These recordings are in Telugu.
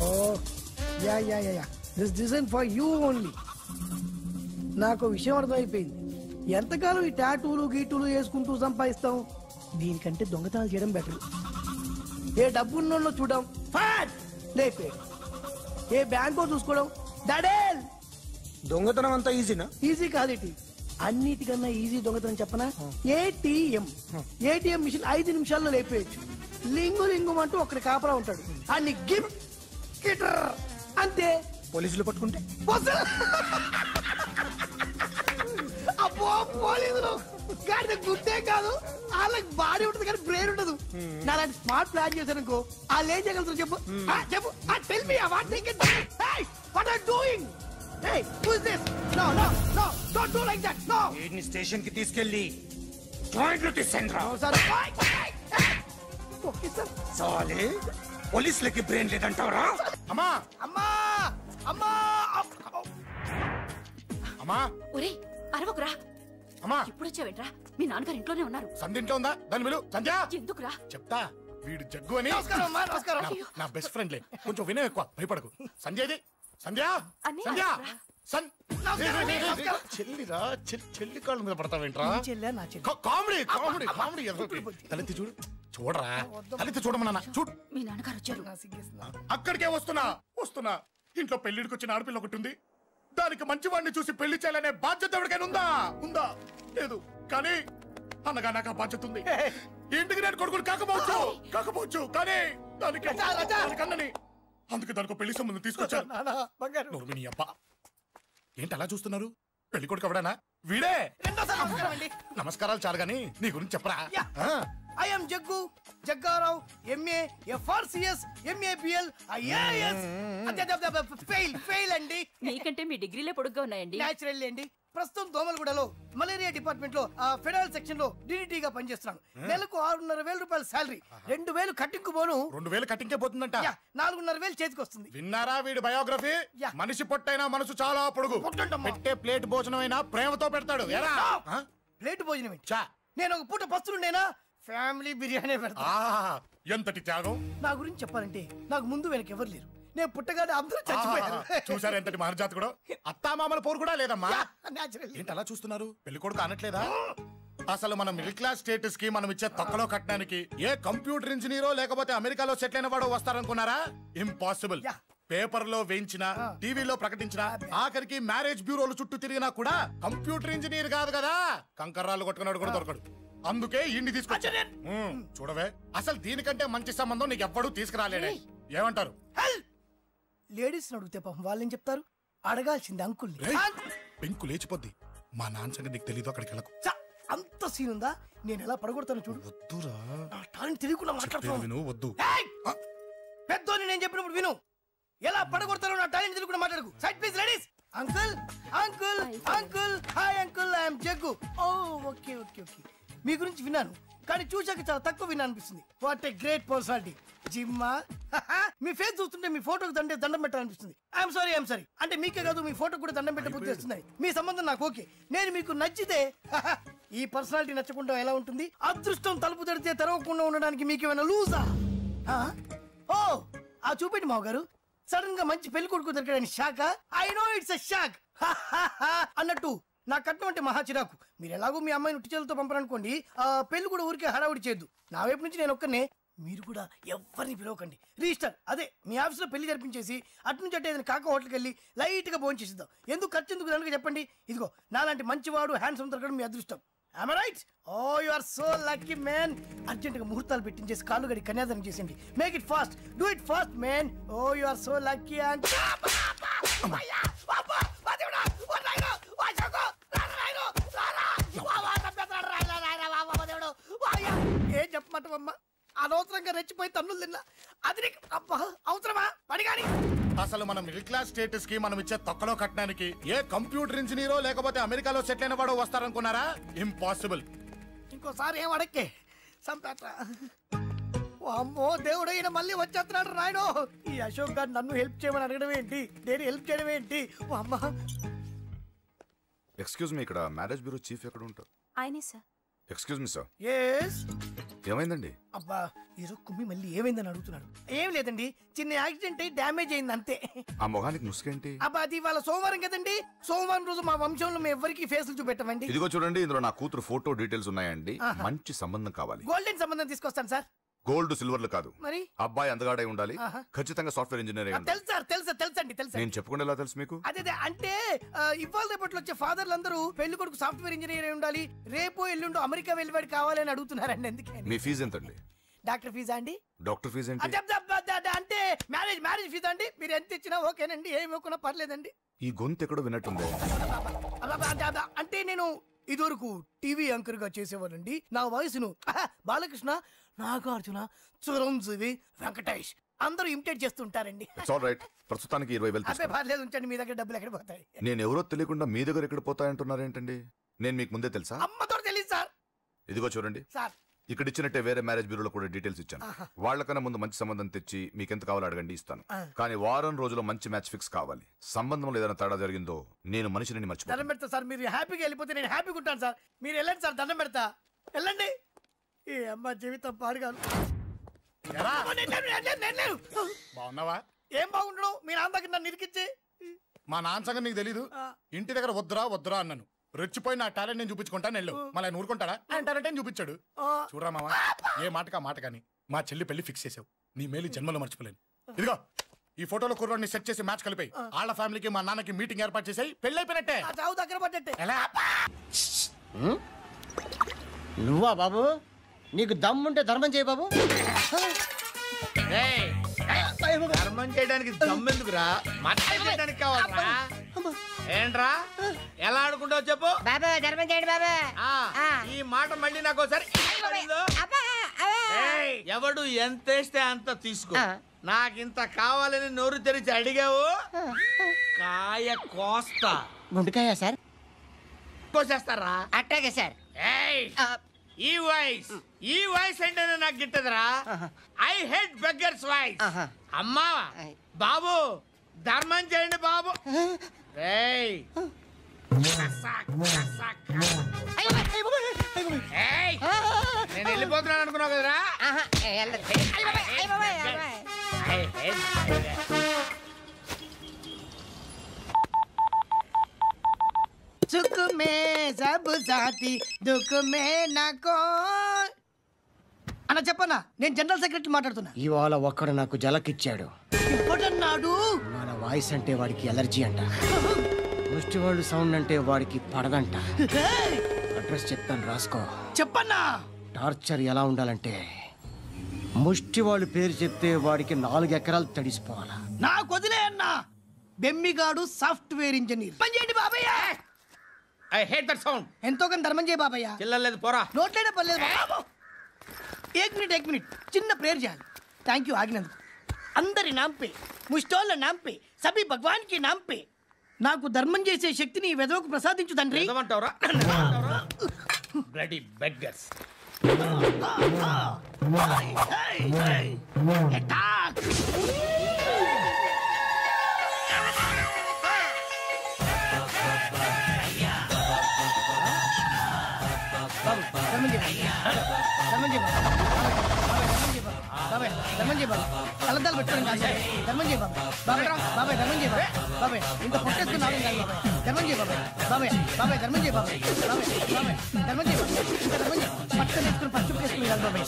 Oh, yeah. This design for you only. నాకు విషయం అర్థమైపోయింది. ఎంతకాలం ఈ టాటూలు గీటులు వేసుకుంటూ సంపాదిస్తాం? దీనికంటే దొంగతనాలు చేయడం బెటర్. ఏ డబ్బున్నోళ్ళు చూడడం ఫాట్ లేపే, ఏ బ్యాంకో చూసుకోవడం డడేల్. దొంగతనం అంతా ఈజీనా? ఈజీ కాదేటి, అన్నిటికన్నా ఈజీ దొంగతనం చెప్పనా? ఏటీఎం మిషన్ 5 నిమిషాల్లో లేపేయచ్చు. లింగు అంటూ ఒకటి కాపలా ఉంటాడు, అన్ని గిమ్ గిటర్ అంతే. పోలీసులు పట్టుకుంటే అబ్బో పోలీసులు గాడి గుట్టే కాదు, వాళ్ళకి బాడీ ఉంటుంది కానీ బ్రెయిన్ ఉండదు. నాలాంటి స్మార్ట్ ప్లాన్ చేశాను వాళ్ళు ఏం చేయగలుగుతారు చెప్పు? చెప్పు, tell me what they can do. Hey what are doing? Hey who is this? No don't do like that. No, వీడిని స్టేషన్ కి తీసుకెళ్ళి జాయింట్ లో తీసుకెళ్ళరా. Sir okay sir. సాలే పోలీసులకి బ్రెయిన్ లేదంటావరా? అమ్మా అమ్మా అమ్మా అమ్మా ఒరేయ్ అరవకురా. అమ్మా ఇప్పుడు వచ్చావేంట్రా? మీ నాన్నగారు ఇంట్లోనే ఉన్నారు. సంధ్య ఇంట్లో ఉందా? దాని విలు. సంధ్య ఎందుకురా? చెప్తా, వీడు జగ్గు అని నమస్కారం అమ్మా. నమస్కారం. నా బెస్ట్ ఫ్రెండ్ లే, కొంచెం వినయం ఎక్కువ, భయపడకు. సంధ్యది సంధ్య అన్నయ్య, సంధ్య నమస్కారం. చెల్లిరా, చెల్లి కాళ్ళ మీద పడతావేంట్రా? నా చెల్లి కామెడీ తలెత్తి చూడు, చూడరా, తలెత్తి చూడమన్నా చూడు. మీ నాన్నగారు వచ్చారు. అక్కడికే వస్తున్నా. ఇంట్లో పెళ్లిడికి వచ్చిన ఆడపిల్ల ఒకటి ఉంది, దానికి మంచి వాడిని చూసి పెళ్లి చేయాలనే బాధ్యత ఎవరికైనా ఉందా? లేదు. కానీ అన్నగా నాకు ఆ బాధ్యత ఉంది. ఇంటికి నేను కొడుకుని కాకపోవచ్చు కానీ దానికి అన్నని, అందుకే దానికి పెళ్లి సంబంధం తీసుకొచ్చాను. నోర్మిని అబ్బా, ఏంటి అలా చూస్తున్నారు? పెళ్లి కొడుకు ఎవడానా? వీడే. నమస్కారాలు చాలు గాని నీ గురించి చెప్పరా. I am Jaggu, Jaggarao, MA, FRCS, MABL, IAS. Fail అండి. మీకంటే మీ డిగ్రీలే పొడుగ్గా ఉన్నాయండి. న్యాచురల్ అండి. ప్రస్తుతం దోమలగూడలో మలేరియా డిపార్ట్మెంట్ లో ఫెడరల్ సెక్షన్ లో DDT గా పనిచేస్తున్నాను. నెలకు 6,500 రూపాయల శాలరీ, 2,000 కట్టింగ్ పోను. 2,000 కట్టింకే పోతుందంట. 4,500 చేతికి వస్తుంది. విన్నారా వీడి బయోగ్రఫీ? మనిషి పొట్టైనా మనసు చాలా పొడుగు. పెట్టే ప్లేట్ భోజనం అయినా ప్రేమతో పెడతాడు. ప్లేట్ భోజనం నేను ఒక పూట పస్తులుండేనా? ఫ్యామిలీ బిర్యానీ పెడతా. ఎంతటి త్యాగం! నా గురించి చెప్పాలంటే నాకు ముందు వెనక ఎవరు లేరు. నేను పుట్టగానే అందరూ చచ్చిపోయారు. చూసారు ఎంతటి మహర్జాత్ కూడా. అత్తామామల పోరు కూడా లేదమ్మా. ఏంటి అలా చూస్తున్నారు? పెళ్లి కొడుకు అనట్లేదా? అసలు మన మిడిల్ క్లాస్ స్టేటస్ కి మనం ఇచ్చే తక్కువ కట్టడానికి ఏ కంప్యూటర్ ఇంజనీరో లేకపోతే అమెరికాలో సెటిల్ అయిన వాడు వస్తారనుకున్నారా? ఇంపాసిబుల్. పేపర్ లో వేయించిన, టీవీలో ప్రకటించిన, ఆఖరికి మ్యారేజ్ బ్యూరోలు చుట్టూ తిరిగినా కూడా కంప్యూటర్ ఇంజనీర్ కాదు కదా, కంకర్రాలు కొట్టుకున్నాడు కూడా దొరకడు. అందుకే ఇండి తీసుకొచ్చా. చూడవే, అసలు దీనికంటే మంచి సంబంధం నీకు ఎవ్వడూ తీసుకురాలేడే. ఏమంటారు? లేడీస్ అడిగితే పాపం వాళ్ళేం చెప్తారు? అడగాల్సింది అంకుల్. పెంకు లేచిపోద్ది. మా నాన్న సంగతి నీకు తెలీదు, అక్కడికి వెళ్ళకు. అంత సీన్ ఉందా? నేను ఎలా పడగొడతాను చూడు. వద్దురా, టాలెంట్ తెలియకుండా మాట్లాడుతున్నాను. వద్దు. పెద్దోని నేను చెప్పినప్పుడు విను. ఎలా పడగొడతారో నా టాలెంట్ తెలియకుండా మాట్లాడకు. Side please ladies. Uncle hi uncle, I'm Jaggu. Oh okay. మీ గురించి విన్నాను కానీ చూశాక చాలా తక్కువ విన్నా అనిపిస్తుంది. What a great personality. జిమ్మా, మీ ఫేస్ చూస్తుంటే మీ ఫోటోకి దండం పెట్టాలనిపిస్తుంది. ఐఎమ్ సారీ అంటే మీకే కాదు, మీ ఫోటో కూడా దండం పెట్టబుద్ధి చేస్తున్నాయి. మీ సంబంధం నాకు ఓకే. నేను మీకు నచ్చితే ఈ పర్సనాలిటీ నచ్చకుండా ఎలా ఉంటుంది? అదృష్టం తలుపు తడితే తెరవకుండా ఉండడానికి మీకేమైనా లూజా? ఓ ఆ చూపెట్టి మావ గారు, సడన్ గా మంచి పెళ్లి కొడుకు దొరికాడని shock. I know it's a shock అన్నట్టు నా కట్నం అంటే మహా చిరాకు. మీరు ఎలాగో మీ అమ్మాయిని ఉట్టి చేతులతో పంపరనుకోండి, పెళ్లి కూడా ఊరికే హడావుడి చేయొద్దు. నా వైపు నుంచి నేను ఒక్కనే, మీరు కూడా ఎవరిని పిలవకండి. రిజిస్టర్ అదే మీ ఆఫీస్లో పెళ్లి జరిపించేసి అటు నుంచి అంటే ఏదైనా కాక హోటల్కి వెళ్ళి లైట్ గా భోజనం చేసిద్దాం. ఎందుకు ఖర్చు ఎందుకు దానికి చెప్పండి. ఇదిగో నాలాంటి మంచివాడు హ్యాండ్సమ్ దొరకడం మీ అదృష్టం. Am I right? Oh, you are so lucky, man. Urgent గా ముహూర్తాలు పెట్టించేసి కాళ్ళు గడి కన్యాదానం చేసేయండి. Make it fast, do it fast, man. Oh, you are so lucky. ఏం చెప్పమంటావమ్మా? అనవసరంగా రెచ్చిపోయి తన్నులు తిన్నా. అది అవసరమా? పడిగాని అసలు మన మిడిల్ క్లాస్ స్టేటస్ కి మనం ఇచ్చే తక్కువ కట్టడానికి ఏ కంప్యూటర్ ఇంజనీరో లేకపోతే అమెరికాలో సెటిల్ అయిన వాడు వస్తారనుకున్నారా? ఇంపాసిబుల్. ఇంకోసారి ఏం అడక్కే సంపేట. అమ్మో దేవుడు, ఈయన మళ్ళీ వచ్చేస్తున్నాడు రాయడు. ఈ అశోక్ గారు నన్ను హెల్ప్ చేయమని అడగడం ఏంటి, నేను హెల్ప్ చేయడం ఏంటి? అమ్మ ఎక్స్క్యూజ్ మీ, ఇక్కడ మ్యారేజ్ బ్యూరో చీఫ్ ఎక్కడ ఉంటారు? ఆయనే sir. Excuse me sir. Yes. ఏమైందండి? అబ్బా ఈరోజు కుమ్మి మళ్ళీ ఏమైందని అడుగుతున్నాడు. ఏం లేదండి, చిన్న యాక్సిడెంట్ అయ్యి డ్యామేజ్ అయింది అంతే. ఆ మొహానికి ముసుకేంటి? అబ్బా అది ఇవాళ సోమవారం కదండి, సోమవారం రోజు మా వంశంలో మేము ఎవరికి ఫేసులు చూపెట్టమండి. ఇదిగో చూడండి, ఇందులో నా కూతురు ఫోటో డీటెయిల్స్ ఉన్నాయండి. మంచి సంబంధం కావాలి. గోల్డెన్ సంబంధం తీసుకొస్తాను సార్. గోల్డ్ సిల్వర్లు కాదు, మరి అబ్బాయి అందగాడై ఉండాలి, ఖచ్చితంగా సాఫ్ట్వేర్ ఇంజనీర్ అయి ఉండాలి. తెలుసు సార్, తెలుసండి. నేను చెప్పకుండా ఎలా తెలుసు మీకు? అదే అంటే ఇవాళ రేపట్లో వచ్చే ఫాదర్లు అందరూ పెళ్లి కొడుకు సాఫ్ట్వేర్ ఇంజనీర్ అయి ఉండాలి, రేపు ఎల్లుండు అమెరికా వెళ్ళివాడు కావాలని అడుగుతున్నారండి. అందుకే. మీ ఫీజు ఎంతండి? డాక్టర్ ఫీజా అండి? డాక్టర్ ఫీజు ఏంటి? అంటే మ్యారేజ్ ఫీజా అండి. మీరు ఎంత ఇచ్చినా ఓకేనండి, ఏమి ఇవ్వకున్నా పర్లేదండి. ఈ గొంతు ఎక్కడో విన్నట్టుంది. అంటే నేను ఇదివరకు టీవీ యాంకర్ గా చేసేవాళ్ళండి. నా వయసును బాలకృష్ణ, నాగార్జున, చిరంజీవి, వెంకటేష్ అందరూ ఇమిటేట్ చేస్తుంటారండి. ప్రస్తుతానికి 20,000. పర్లేదు ఉంచండి, మీ దగ్గర డబ్బులు ఎక్కడ పోతాయి? నేను ఎవరో తెలియకుండా మీ దగ్గర ఎక్కడ పోతాయంటున్నారేంటండి? నేను మీకు ముందే తెలుసా? అమ్మతో తెలియదు సార్. ఇదిగో చూడండి సార్, ఇక్కడ ఇచ్చినట్టే వేరే మ్యారేజ్ బ్యూరోలో కూడా డీటెయిల్స్ ఇచ్చాను. వాళ్ళకన్నా ముందు మంచి సంబంధం తెచ్చి మీకు ఎంత కావాలో అడగండి, ఇస్తాను. కానీ వారం రోజుల్లో మంచి మ్యాచ్ ఫిక్స్ కావాలి. సంబంధంలో ఏదైనా తేడా జరిగిందో నేను మనిషిని మర్చిపోతాను. దండం పెడతా సార్, మీరు హ్యాపీగా వెళ్ళిపోతే నేను హ్యాపీగా ఉంటాను సార్. మీరు వెళ్ళండి సార్, దండం పెడతా, వెళ్ళండి. ఈ అమ్మ జీవితం పాడుగాను. బాగున్నావా? ఏం బాగుండడం, మీ నాన్న దగ్గర నన్ను ఇరికిచ్చి. మా నాన్న సంగతి నీకు తెలీదు. ఇంటి దగ్గర వద్దురా అన్నాను. రెచ్చిపోయి నా టాలెంట్ నేను చూపించుకుంటాను. వెళ్ళు. మళ్ళీ ఆయన ఊరుకుంటాడా? ఆయన టాలెంట్ చూపించాడు. చూడరా మావా, ఏ మాటకా మాట కానీ మా చెల్లి పెళ్లి ఫిక్స్ చేసావు. నీ మేలు జన్మలో మర్చిపోలేను. ఇదిగో ఈ ఫోటోలో కుర్రాడిని సెట్ చేసి మ్యాచ్ కలిపాయి. వాళ్ళ ఫ్యామిలీకి మా నాన్నకి మీటింగ్ ఏర్పాటు చేసాయి. పెళ్లి అయిపోయినట్టే. చావు దగ్గర పడ్డట్టే. ఎలా? నువ్వా బాబు? నీకు దమ్ముంటే ధర్మం చేయ బాబు. ధర్మం చేయడానికి దమ్మెందుకురా? మాట్లాడడానికి కావాలరా? ఏంట్రా ఎలా ఆడుకుంటావు చెప్పు బాబా, ధర్మం చేయండి బాబా. ఈ మాట మళ్ళీ నాకు ఒకసారి ఎవడు ఎంత వేస్తే అంత తీసుకో. నాకింత కావాలని నోరు తెరిచి అడిగావు, కాయ కోస్తా. గుండెకాయ సార్? కోసేస్తారా? అట్టాగే సార్. ఈ వాయిస్ అంటేనే నాకు గిట్టదురా. I hate beggars voice. అమ్మా బాబు, ధర్మం చేయండి బాబు. నేను వెళ్ళిపోతున్నాను అనుకున్నావు కదరా? సుఖ మే సబ్ సాథీ దుఃఖ మే నాకో. అన్న చెప్పన్నా, నేను జనరల్ సెక్రటరీ మాట్లాడుతున్నా. ఇవాళ ఒక్కడు నాకు జలకిచ్చాడు. ఇప్పుడన్నాడు మన వాయిస్ అంటే వాడికి ఎలర్జీ అంట. ముష్టి వాళ్ళు సౌండ్ అంటే వాడికి పడదంట. అడ్రస్ చెప్తాను, రాసుకో. చెప్పన్నా. టార్చర్ ఎలా ఉండాలంటే ముష్టి వాళ్ళు పేరు చెప్తే వాడికి 4 ఎకరాలు తడిసిపోవాలా. నాకు వదిలే అన్నా. బెమ్మిగాడు సాఫ్ట్వేర్ ఇంజనీర్. పని చేయండి బాబయ్య. I hate that sound. ఎంతో కొంత ధర్మం చేయ బాబయ్య. చిల్లలేదు పోరా. నోట్లేనే పర్లేదు బాబు. एक मिनट చిన్న ప్రేయర్ చేయాలి. థ్యాంక్ యూ ఆగినందుకు. అందరి నామ్ పే, ముష్టోళ్ళ నామ్ పే, సభీ భగవాన్ కి నామ్ పే నాకు ధర్మం చేసే శక్తిని ఈ వెదవకు ప్రసాదించు తండ్రి. Bloody beggars. కలదాలు పెట్టుకోండి కాదు ధర్మం చేయ బాబాయ్. బాబాయ్ ధర్మం చేయ బాబాయ్. ఇంత పొట్టేసుకున్నాను కాదు బాబాయ్. ధర్మం చేయ బాబాయ్. బాబాయ్ ధర్మం చేయ బాబాయ్. ధర్మం చేయ ఇంకా ధర్మం చేయ. పట్టుకొని వేసుకుని పచ్చుకు వేసుకుని కాదు బాబాయ్.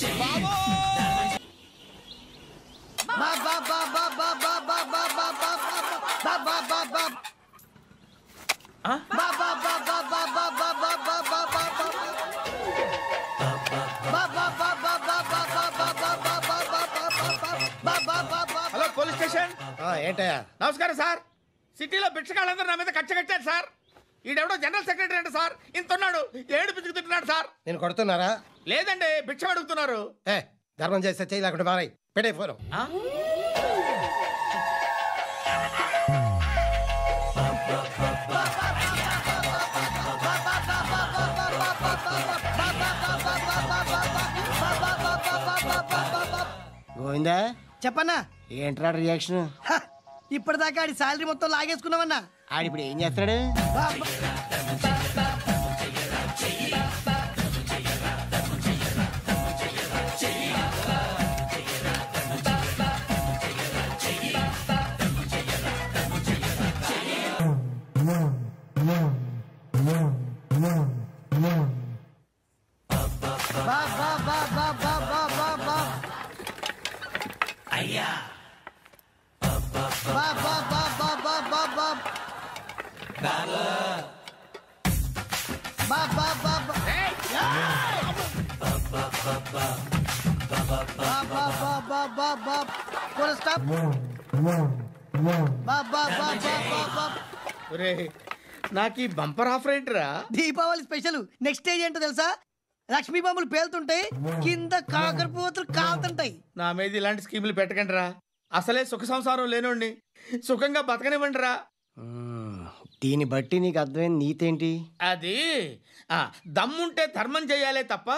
Hello police station. ఏంటయ్యా? నమస్కారం సార్. సిటీలో భిక్షగాళ్ళందరూ నా మీద కచ్చ కట్టారు సార్. ఈడెవడో జనరల్ సెక్రటరీ అంట సార్. ఇంత ఉన్నాడు, 7 పిచ్చుకు తింటున్నాడు సార్. నేను కొడుతున్నారా? లేదండి, భిక్ష అడుగుతున్నారు. ధర్మం చేస్తే చేయి లేకుండా మారాయి. పెట్టే ఫోన్. గోవిందా, చెప్పన్నా. ఏంట్రా రియాక్షన్? ఇప్పటిదాకా ఆడి శాలరీ మొత్తం లాగేసుకున్నావన్నా. ఆడిప్పుడు ఏం చేస్తాడు? నాకు ఈ బంపర్ ఆఫర్ ఏంట్రా? దీపావళి స్పెషల్. నెక్స్ట్ స్టేజ్ ఏంటో తెలుసా? లక్ష్మీ బాంబులు పేలుతుంటాయి, కింద కాకరపోతులు కాలుతుంటాయి. నా మీద ఇలాంటి స్కీములు పెట్టకండి రా. అసలే సుఖ సంసారం లేనోండి, సుఖంగా బతకనివ్వండి రా. దీన్ని బట్టి నీకు అర్థమైన నీతేంటి? అది దమ్ముంటే ధర్మం చేయాలే తప్ప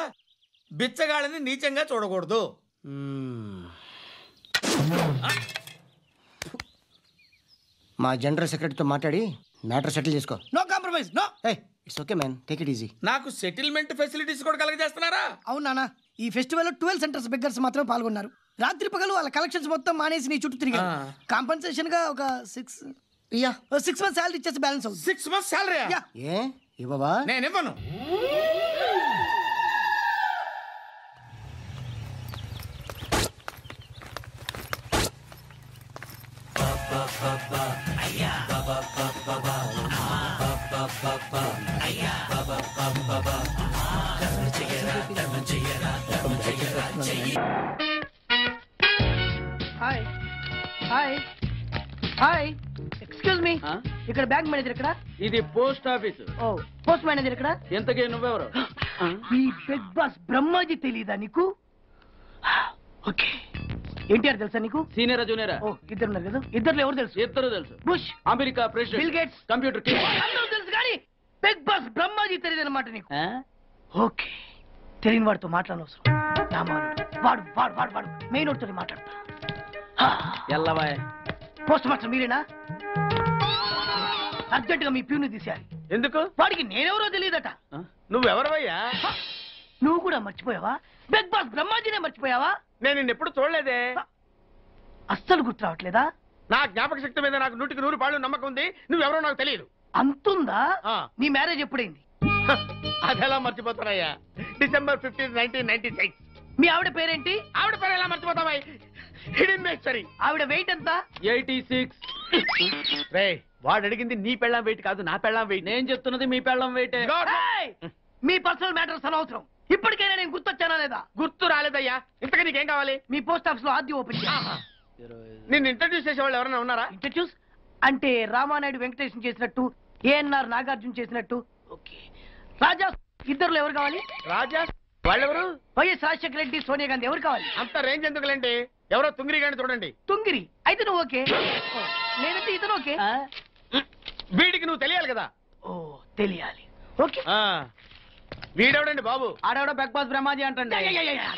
బిచ్చగాళ్ళని నీచంగా చూడకూడదు. మా జనరల్ సెక్రటరీతో మాట్లాడి మ్యాటర్ సెటిల్ చేసుకో. No compromise, no. It's okay man, take it easy. నాకు సెటిల్మెంట్ ఫెసిలిటీస్ కూడా కలగజేస్తున్నారా? అవును నాన్న, ఈ ఫెస్టివల్ 12 సెంటర్స్ బెగ్గర్స్ మాత్రమే పాల్గొన్నారు. రాత్రి పగలు వాళ్ళ కలెక్షన్స్ మొత్తం మానేసి నీ చుట్టూ తిరిగారు. కాంపన్సేషన్ గా ఒక 6 months సాలరీ ఇచ్చేసి బ్యాలెన్స్ అవుతుంది. 6 months సాలరీ? ఏ ఇవ్వవా? నేను ఇవ్వను. Hi hi hi, excuse me, ఇక్కడ బ్యాంక్ మేనేజర్ ఇక్కడ? ఇది పోస్ట్ ఆఫీస్. ఓ, పోస్ట్ మేనేజర్ ఇక్కడ? ఎంతకీ నువ్వెవరు? ఈ బిగ్ బాస్ బ్రహ్మాజీ తెలీదా నీకు? ఓకే, ఎన్టీఆర్ తెలుసా నీకు? సీనియరా జూనియరా? ఓ, ఇద్దరు ఉన్నారు కదా, ఇద్దరు ఎవరు తెలుసు? ఇద్దరు తెలుసు. Bush, America president, bill gates, computer king. అందరూ తెలుసు కానీ బిగ్ బాస్ బ్రహ్మాజీ తెలియదు అనమాట నీకు. ఓకే, తెలియని వాడితో మాట్లాడనవసరం. వాడు వాడు వాడు వాడు మెయిన్ వాడితో మాట్లాడతా. ఎల్లవాయ్. పోస్ట్ మాస్టర్ మీరేనా? అర్జెంట్ గా మీ ప్యూని తీసేయాలి. ఎందుకు? వాడికి నేనెవరో తెలియదట. నువ్వెవరవయ్యా? నువ్వు కూడా మర్చిపోయావా? బిగ్ బాస్ బ్రహ్మాజీనే మర్చిపోయావా? నేను నిన్నెప్పుడు చూడలేదే. అస్సలు గుర్తు రావట్లేదా? నా జ్ఞాపక శక్తి మీద నాకు 100% నమ్మకం ఉంది. నువ్వెవరో నాకు తెలియదు. అంతుందా? నీ మ్యారేజ్ ఎప్పుడైంది? అదెలా మర్చిపోతానయ్యా? December 15, 1996. మీ ఆవిడ పేరేంటి? ఆవిడ పేరు ఎలా మర్చిపోతావా? హిడెన్మేశ్వరి. ఆవిడ వెయిట్ ఎంత? 86. రే, వాడు అడిగింది నీ పెళ్ళాం వెయిట్ కాదు, నా పెళ్ళాం వెయిట్. నేను చెప్తున్నది మీ పెళ్ళాం వెయిట్. మీ పర్సనల్ మ్యాటర్స్ అనవసరం. ఇప్పటికైనా నేను గుర్తొచ్చానా లేదా? గుర్తు రాలేదయ్యా. ఇంతగా నీకేం కావాలి? మీ పోస్ట్ ఆఫీస్ లో ఆద్యం ఓపెన్ చేయాలి. నిన్ను ఇంట్రడ్యూస్ చేసే వాళ్ళు ఎవరైనా ఉన్నారా? ఇంట్రడ్యూస్ అంటే రామానాయుడు వెంకటేశం చేసినట్టు, ఏఎన్ఆర్ నాగార్జున చేసినట్టు. ఓకే, రాజా ఇద్దరులో ఎవరు కావాలి? రాజా వాళ్ళెవరు? వైఎస్ రాజశేఖర రెడ్డి, సోనియా గాంధీ ఎవరు కావాలి? అంత రేంజ్ ఎందుకులేండి, ఎవరో తుంగిరి గాని చూడండి. తుంగిరి అయితే నువ్వు ఓకే, నేనంటే ఇతను ఓకే. వీడికి నువ్వు తెలియాలి కదా. ఓ, తెలియాలి. ఓకే, వీడెవడండి బాబు? ఆడవడ బిగ్ బాస్ బ్రహ్మాజీ అంటే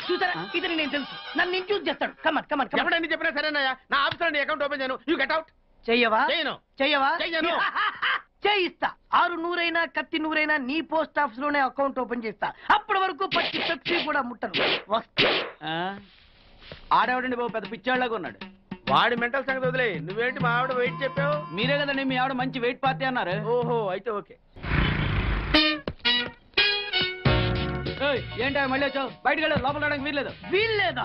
చూసారా, ఇతను నేను తెలుసు, నన్ను ఇంట్రడ్యూస్ చేస్తాడు. కమన్ కమన్, ఎవడని చెప్పినా సరేనయ్యా. నా ఆఫీస్ లో అకౌంట్ ఓపెన్ చేయను. You get out. చెయ్యవా? చేయను. చెయ్యవా? చెయ్యను. చేయిస్తా. 6 నూరైనా కత్తి నూరైనా నీ పోస్ట్ ఆఫీస్ లోనే అకౌంట్ ఓపెన్ చేస్తా. అప్పటి వరకు పచ్చి పెప్సీ కూడా ముట్టను. వస్తా. ఆడేవాడండి బాబు, పెద్ద పిచ్చాళ్ళగా ఉన్నాడు. వాడి మెంటల్ సంగతి వదిలే. నువ్వేంటి మా ఆవిడ వెయిట్ చెప్పావు? మీరే కదండి మీ ఆవిడ మంచి వెయిట్ పార్టీ అన్నారు. ఓహో, అయితే ఓకే. ఏంటో మళ్ళీ వచ్చావు? బయటకు వెళ్ళదు, లోపల రావడానికి వీల్లేదు. వీల్లేదా?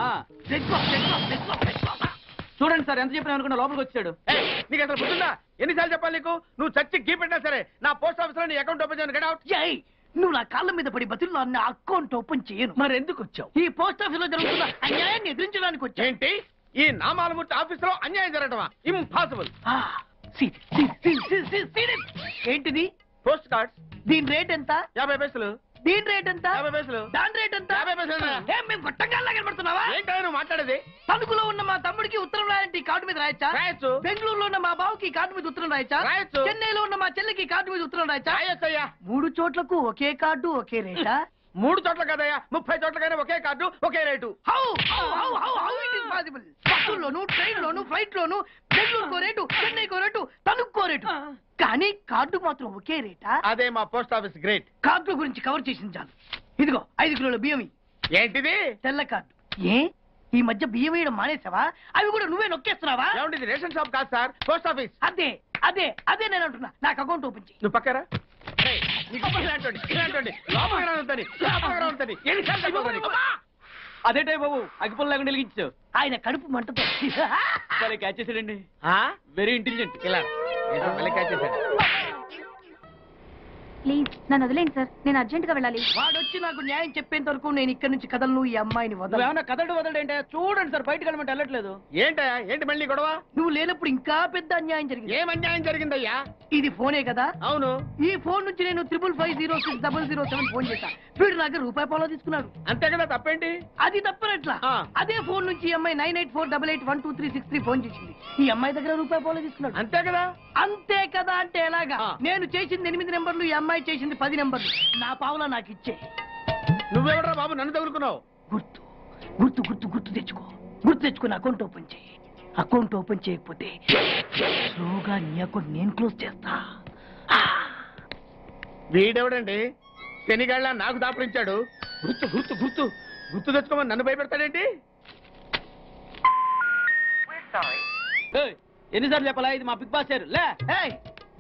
చూడండి సార్, ఎంత చెప్పినా అనుకున్నా లోపలికి వచ్చాడు. నీకు అసలు గుర్తుందా? ఎన్నిసార్లు చెప్పాలి నీకు? నువ్వు చచ్చి గీ పెట్టినా సరే నా పోస్ట్ ఆఫీస్ లో నీ అకౌంట్ ఓపెన్ చేయను. Get out. నువ్వు నా కాళ్ళ మీద పడి బతుల్లో నా అకౌంట్ ఓపెన్ చేయను. మరి ఎందుకు వచ్చావు? ఈ పోస్ట్ ఆఫీస్ లో జరుగుతున్న అన్యాయాన్ని ఎదిరించడానికి వచ్చా. ఏంటి? ఈ నామాలమూర్తి ఆఫీస్ లో అన్యాయం జరగటమా? ఇంపాసిబుల్. ఏంటిది? Post cards. దీని రేట్ ఎంత? 50 పైసలు. దీని రేట్ ఎంత? 50 పైసలు. దాని రేట్ ఎంత? 50 పైసలు. మేము గొట్టంగాల్లా కనబడుతున్నావా? ఏంటో నువ్వు మాట్లాడేది? తణుకులో ఉన్న మా తమ్ముడికి ఉత్తరం రాయంటే కార్డు మీద రాయచ్చా? రాయొచ్చు. బెంగళూరులో ఉన్న మా బావుకి కార్డు మీద ఉత్తరం రాయచ్చా? రాయొచ్చు. చెన్నైలో ఉన్న మా చెల్లికి కార్డు మీద ఉత్తరం రాయచ్చా? రాయొచ్చయ్యా. 3 చోట్లకు ఒకే కార్డు ఒకే రేటా? 3 చోట్ల కదయ్యా, 30 చోట్లకైనా ఒకే కార్డు ఒకే రేటు. బస్సుల్లోను, ట్రైన్ లోను, ఫ్లైట్ లోను బెంగళూరుకో రేటు, చెన్నైకో రేటు, తణుక్కో రేటు, కానీ కార్డు మాత్రం ఒకే రేటా? అదే మా పోస్ట్ ఆఫీస్ గ్రేట్. కార్డు గురించి కవర్ చేసింది చాలు. ఇదిగో 5 కిలోల బియ్యం. ఏంటిది? తెల్ల కార్డు. ఏ ఈ మధ్య బియ్యం వేయడం మానేసావా? అవి కూడా నువ్వే నొక్కేస్తున్నావా? ఏమండి, ఇది రేషన్ షాప్ కాదు సార్, పోస్ట్ ఆఫీస్. అదే అదే అదే నేను అంటున్నా. నాకు అకౌంట్ ఓపెన్ చేయి. నువ్వు పక్కరా. ఇలాంటి లోపల అదేటే బాబు అగ్గిపుల్ల లేకుండా వెలిగించావు. ఆయన కడుపు మంటతో సరే క్యాచ్ చేసాడండి. వెరీ ఇంటెలిజెంట్ ఇలా క్యాచ్ చేశాడు. ప్లీజ్ నన్ను వదిలేండి సార్, నేను అర్జెంట్ గా వెళ్ళాలి. వాడొచ్చి నాకు న్యాయం చెప్పేంత వరకు నేను ఇక్కడ నుంచి కదలను. ఈ అమ్మాయిని వదలు. ఏమన్నా కదలడు ఏంటే? చూడండి సార్, బయటకు వెళ్ళమంటే వెళ్ళట్లేదు. ఏంటా ఏంటి మళ్ళీ గొడవ? నువ్వు లేనప్పుడు ఇంకా పెద్ద అన్యాయం జరిగింది. ఏం అన్యాయం జరిగిందయ్యా? ఇది ఫోనే కదా? అవును. ఈ ఫోన్ నుంచి నేను 555060007 ఫోన్ చేశా. వీడు నాకు ₹1 తీసుకున్నాడు. అంతే కదా, తప్పేంటి? అది తప్పనట్లా. అదే ఫోన్ నుంచి ఈ అమ్మాయి 984888123363 ఫోన్ చేసింది. ఈ అమ్మాయి దగ్గర ₹1 తీసుకున్నాడు. అంతే కదా. అంతే కదా అంటే ఎలాగా? నేను చేసింది 8 నెంబర్లు, ఈ అమ్మాయి చేసింది 10 నెంబర్లు. నా పావులా నాకు ఇచ్చే. నువ్వెవడరా బాబు నన్ను తగులుకున్నావు? గుర్తు గుర్తు గుర్తు గుర్తు తెచ్చుకో. గుర్తు తెచ్చుకుని అకౌంట్ ఓపెన్ చేయి. అకౌంట్ ఓపెన్ చేయకపోతే స్లోగా నీ అకౌంట్ నేను క్లోజ్ చేస్తా. వీడెవడండి శనిగాళ్ళ నాకు దాపరించాడు? గుర్తు గుర్తు గుర్తు గుర్తు తెచ్చుకోమని నన్ను భయపెడతాడేంటి? ఎన్నిసార్లు చెప్పాలా? ఇది మా బిగ్ బాస్ సార్. లే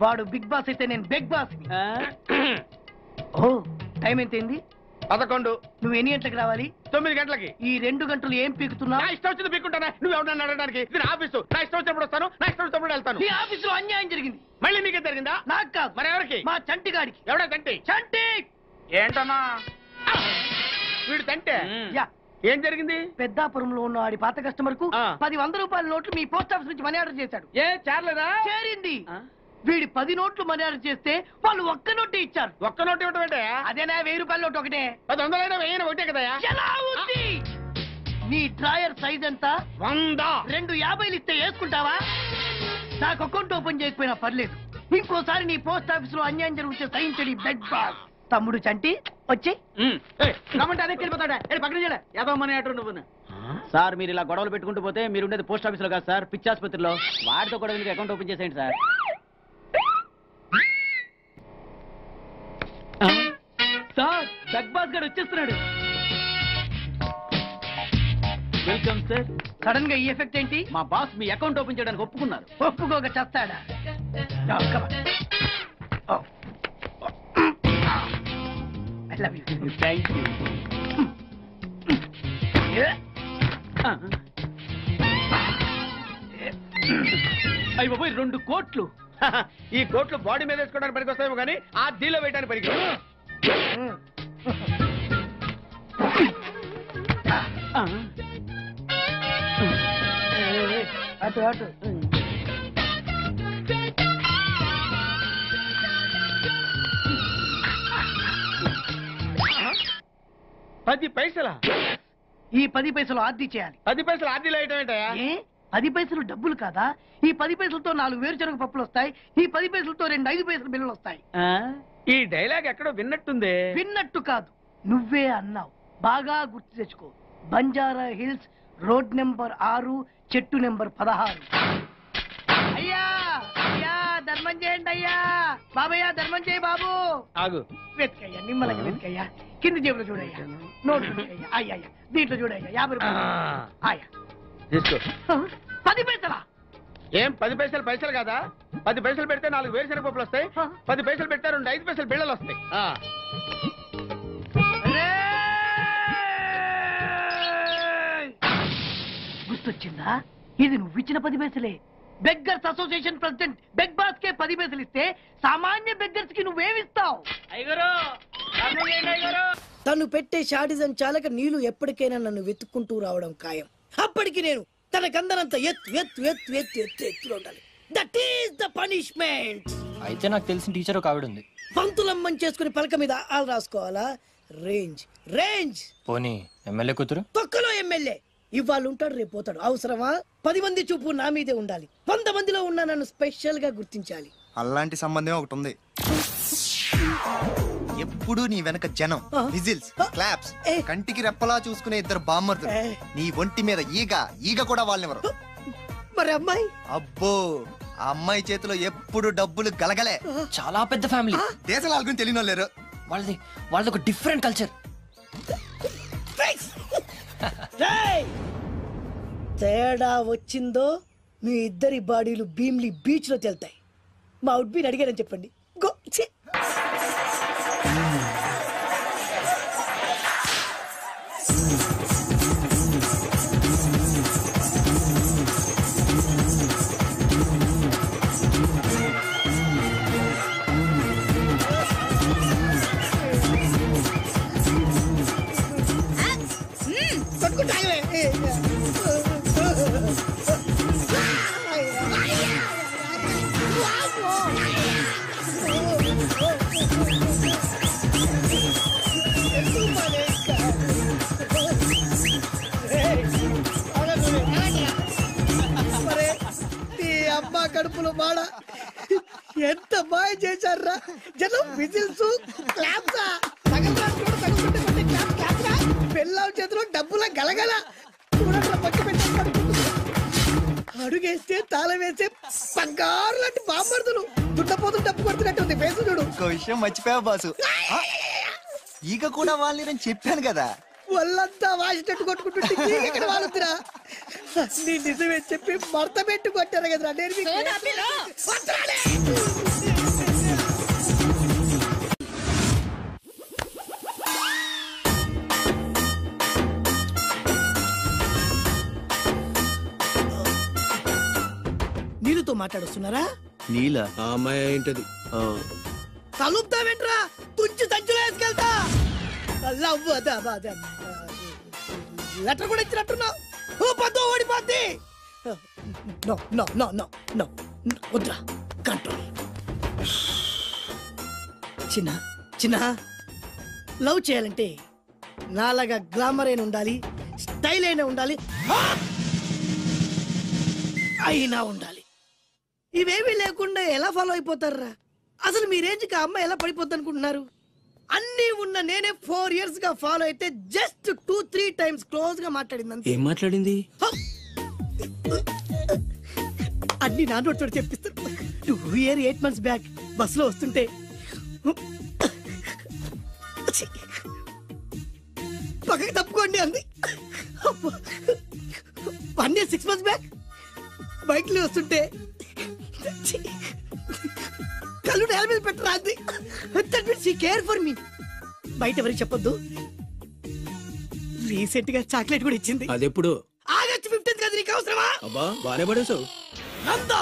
వాడు బిగ్ బాస్ అయితే నేను బిగ్ బాస్. ఓ టైం ఎంతైంది? 11. నువ్వు ఎన్ని గంటలకు రావాలి? 9 గంటలకి. ఈ 2 గంటలు ఏం పీకుతున్నా? నా ఇష్టం వచ్చింది పీక్కుంటానా? నువ్వు ఎవడన్నా అడగడానికి? ఇది నా ఆఫీసు. నా ఇష్టం వచ్చినప్పుడు వస్తాను, నా ఇష్టం వచ్చినప్పుడు వెళ్తాను. ఈ ఆఫీసులో అన్యాయం జరిగింది. మళ్ళీ నీకే జరిగిందా? నాకు కాదు. మరి ఎవరికి? మా చంటి గాడికి. ఎవడా తంటి? చంటి ఏంటన్నా వీడు తంటే? యా. ఏం జరిగింది? పెద్దాపురంలో ఉన్న వాడి పాత కస్టమర్ కు 10 100 నోట్లు మీ పోస్ట్ ఆఫీస్ నుంచి మనీ ఆర్డర్ చేశాడు. ఏ చేరలేదా? చేరింది. వీడి 10 నోట్లు మనీ ఆర్డర్ చేస్తే వాళ్ళు ఒక్క నోటే ఇచ్చారు. ఒక్క నోటు ఇవ్వటం ఏంటే? అదేనా ₹1000 నోటు ఒకటే. 100 వెయ్యి ఒకటే కదా? ఎలా ఉంది? నీ డ్రాయర్ సైజ్ ఎంత? 100. 2 50 ఇస్తే వేసుకుంటావా? నాకు అకౌంట్ ఓపెన్ చేయకపోయినా పర్లేదు. ఇంకోసారి నీ పోస్ట్ ఆఫీస్ లో అన్యాయం జరిగితే సహించడి బెడ్ బాస్. తమ్ముడు చంటి వచ్చి రమ్మంటే అదే వెళ్ళిపోతాడా? పక్కన చేయలే ఏదో మనీ ఆర్డర్ నువ్వు. సార్ మీరు ఇలా గొడవలు పెట్టుకుంటూ పోతే మీరు ఉండేది పోస్ట్ ఆఫీస్ లో కాదు సార్, పిచ్చి ఆసుపత్రిలో. వాడితో కూడా అకౌంట్ ఓపెన్ చేసేయండి సార్. సార్ బిగ్ బాస్ గారు వచ్చేస్తున్నాడు. Welcome sir. సడన్ గా ఈ ఎఫెక్ట్ ఏంటి? మా బాస్ మీ అకౌంట్ ఓపెన్ చేయడానికి ఒప్పుకున్నారు. ఒప్పుకోక చేస్తాడా? Thank you. అయ్యి బాబోయ్ 2 కోట్లు. ఈ కోట్లు బాడీ మీద వేసుకోవడానికి పనికి వస్తాయేమో కానీ ఆ డీలో వేయడానికి పనికి. అటు అటు 10 పైసలా? ఈ 10 పైసలు ఆర్డీ చేయాలి. 10 పైసలు ఆర్డీలో వేయటం ఏంటయా? ఏ 10 పైసలు డబ్బులు కాదా? ఈ 10 పైసలతో 4 వేరుశనగ పప్పులు వస్తాయి. ఈ 10 పైసలతో 2 5 పైసలు బిల్లులు వస్తాయి. ఈ డైలాగ్ ఎక్కడో విన్నట్టుంది. విన్నట్టు కాదు, నువ్వే అన్నావు. బాగా గుర్తు తెచ్చుకో. బంజారా హిల్స్ రోడ్ నెంబర్ 6 చెట్టు నెంబర్ 16. అయ్యా అయ్యా ధర్మం చేయండి అయ్యా. బాబయ్యా ధర్మం చేయి బాబు. ఆగు. వెతుకయ్యా, నిమ్మలకి వెతుకయ్యా. కింది జేబులో చూడయ్యా. నోట్ చూడయ్యా. అయ్యా దీంట్లో చూడయ్యా. 50 రూపాయలు. అయ్యా తీసుకో. 10 పైసలా? ఏం 10 పైసలు పైసలు కాదా? 10 పైసలు పెడితే 4 వేరుశనగ పప్పులు వస్తాయి. 10 పైసలు పెడితే 2 5 పైసలు బిళ్ళలు వస్తాయి. గుర్తొచ్చిందా? ఇది నువ్వు ఇచ్చిన 10 పైసలే. Beggars association president big boss కే 10 పైసలు ఇస్తే సామాన్య బెగ్గర్స్ కి నువ్వేమిస్తావు? తను పెట్టే షాడిజం చాలక నీళ్లు ఎప్పటికైనా నన్ను వెతుక్కుంటూ రావడం ఖాయం. అప్పటికి నేను తనకందనంత ఎత్తులో ఉండాలి. That is the punishment. అయితే నాకు తెలిసిన టీచర్ ఒక ఆవిడ ఉంది. పంతులమ్మని చేసుకుని పలక మీద ఆలు రాసుకోవాలా? Range range. పోనీ ఎమ్మెల్యే కూతురు? తొక్కలో ఎమ్మెల్యే. ఇవాళ ఉంటాడు, రేపు పోతాడు. అవసరమా? 10 మంది చూపు నా మీదే ఉండాలి. 100 మందిలో ఉన్న నన్ను స్పెషల్ గా గుర్తించాలి. అలాంటి సంబంధం ఒకటి ఉంది. ఎప్పుడు నీ వెనక జనం, విజిల్స్, క్లాప్స్, కంటికి రెప్పలా చూసుకునే 2 బామ్మర్దులు. నీ ఒంటి మీద ఈగ కూడా వాళ్ళెవరు. మరి అమ్మాయి? అబ్బో, ఆ అమ్మాయి చేతిలో ఎప్పుడు డబ్బులు గలగలే. చాలా పెద్ద ఫ్యామిలీ. దేశాల వాళ్ళకి తెలియని వాళ్ళు లేరు. వాళ్ళది ఒక డిఫరెంట్ కల్చర్. తేడా వచ్చిందో మీ ఇద్దరి బాడీలు భీమ్లీ బీచ్ లో తేలుతాయి. మా ఉడ్బీని అడిగారని చెప్పండి. గో. కడుపులో మాడ ఎంత బాగా చేశారా జనం విజిల్స్ క్లాప్సా పెళ్ళాం చేతిలో డబ్బుల గలగల అడుగేస్తే తాళం వేస్తే బంగారు లాంటి బాంబర్దులు దుట్టపోతు డబ్బు కొడుతున్నట్టు ఫేసు చూడు. ఇంకో విషయం మర్చిపోయావు బాసు, ఈగ కూడా వాళ్ళని నేను చెప్పాను కదా. వాళ్ళంతా వాసినట్టు కొట్టుకుంటుంటే ఇక్కడ వాళ్ళురా నీ నిజమే చెప్పి మడత పెట్టి కొట్టారు కదరా నేను నీళ్ళతో మాట్లాడుస్తున్నారా? నీల ఆ అమ్మాయి ఏంటది? కలుపుతావేంట్రా తుంచి సంచులో వేసుకెళ్తా. లెటర్ కూడా ఇచ్చినట్టున్నావు. పద్దు ఓడిపోద్ది. No no no no no వద్దురా, కంట్రోల్. చిన్న చిన్న లవ్ చేయాలంటే నాలాగా గ్లామర్ అయినా ఉండాలి, స్టైల్ అయినా ఉండాలి, అయినా ఉండాలి. ఇవేమీ లేకుండా ఎలా ఫాలో అయిపోతారా? అసలు మీ రేంజ్కి ఆ అమ్మాయి ఎలా పడిపోద్ది అనుకుంటున్నారు? అన్ని ఉన్న నేనే 4 years గా ఫాలో అయితే జస్ట్ 2-3 times క్లోజ్ గా మాట్లాడింది. ఏం మాట్లాడింది? అన్ని నా నోట్ చెప్పిస్తాను. 2 years 8 months బ్యాక్ బస్సులో వస్తుంటే పక్కకి తప్పుకోండి అంది. 1 year 6 months బ్యాక్ బైక్ లో వస్తుంటే కళ్ళు నేల మీద పెట్టరా అంది. That means she care for me. బయట ఎవరికి చెప్పొద్దు. రీసెంట్ గా చాక్లెట్ కూడా ఇచ్చింది. అదెప్పుడు? ఆగస్ట్ 15th కదా. నీకు అవసరమా? అబ్బా బానే పడేసావు. నందా,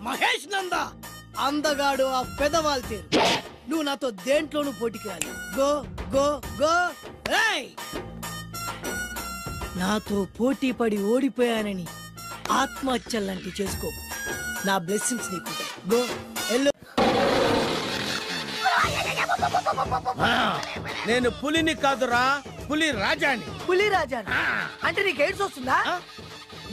మహేష్ నందా అందగాడు ఆ పెదవాళ్ళ తీరు. నువ్వు నాతో దేంట్లోనూ పోటీకి రాలి. Go go go. నాతో పోటీ పడి ఓడిపోయానని ఆత్మహత్యలాంటివి చేసుకో. నా బ్లెస్సింగ్స్ నీకుంటాయి. Go yellow. నేను పులిని కాదురా, పులి రాజాని. పులి రాజా అంటే నీకు ఎయిడ్స్ వస్తుందా?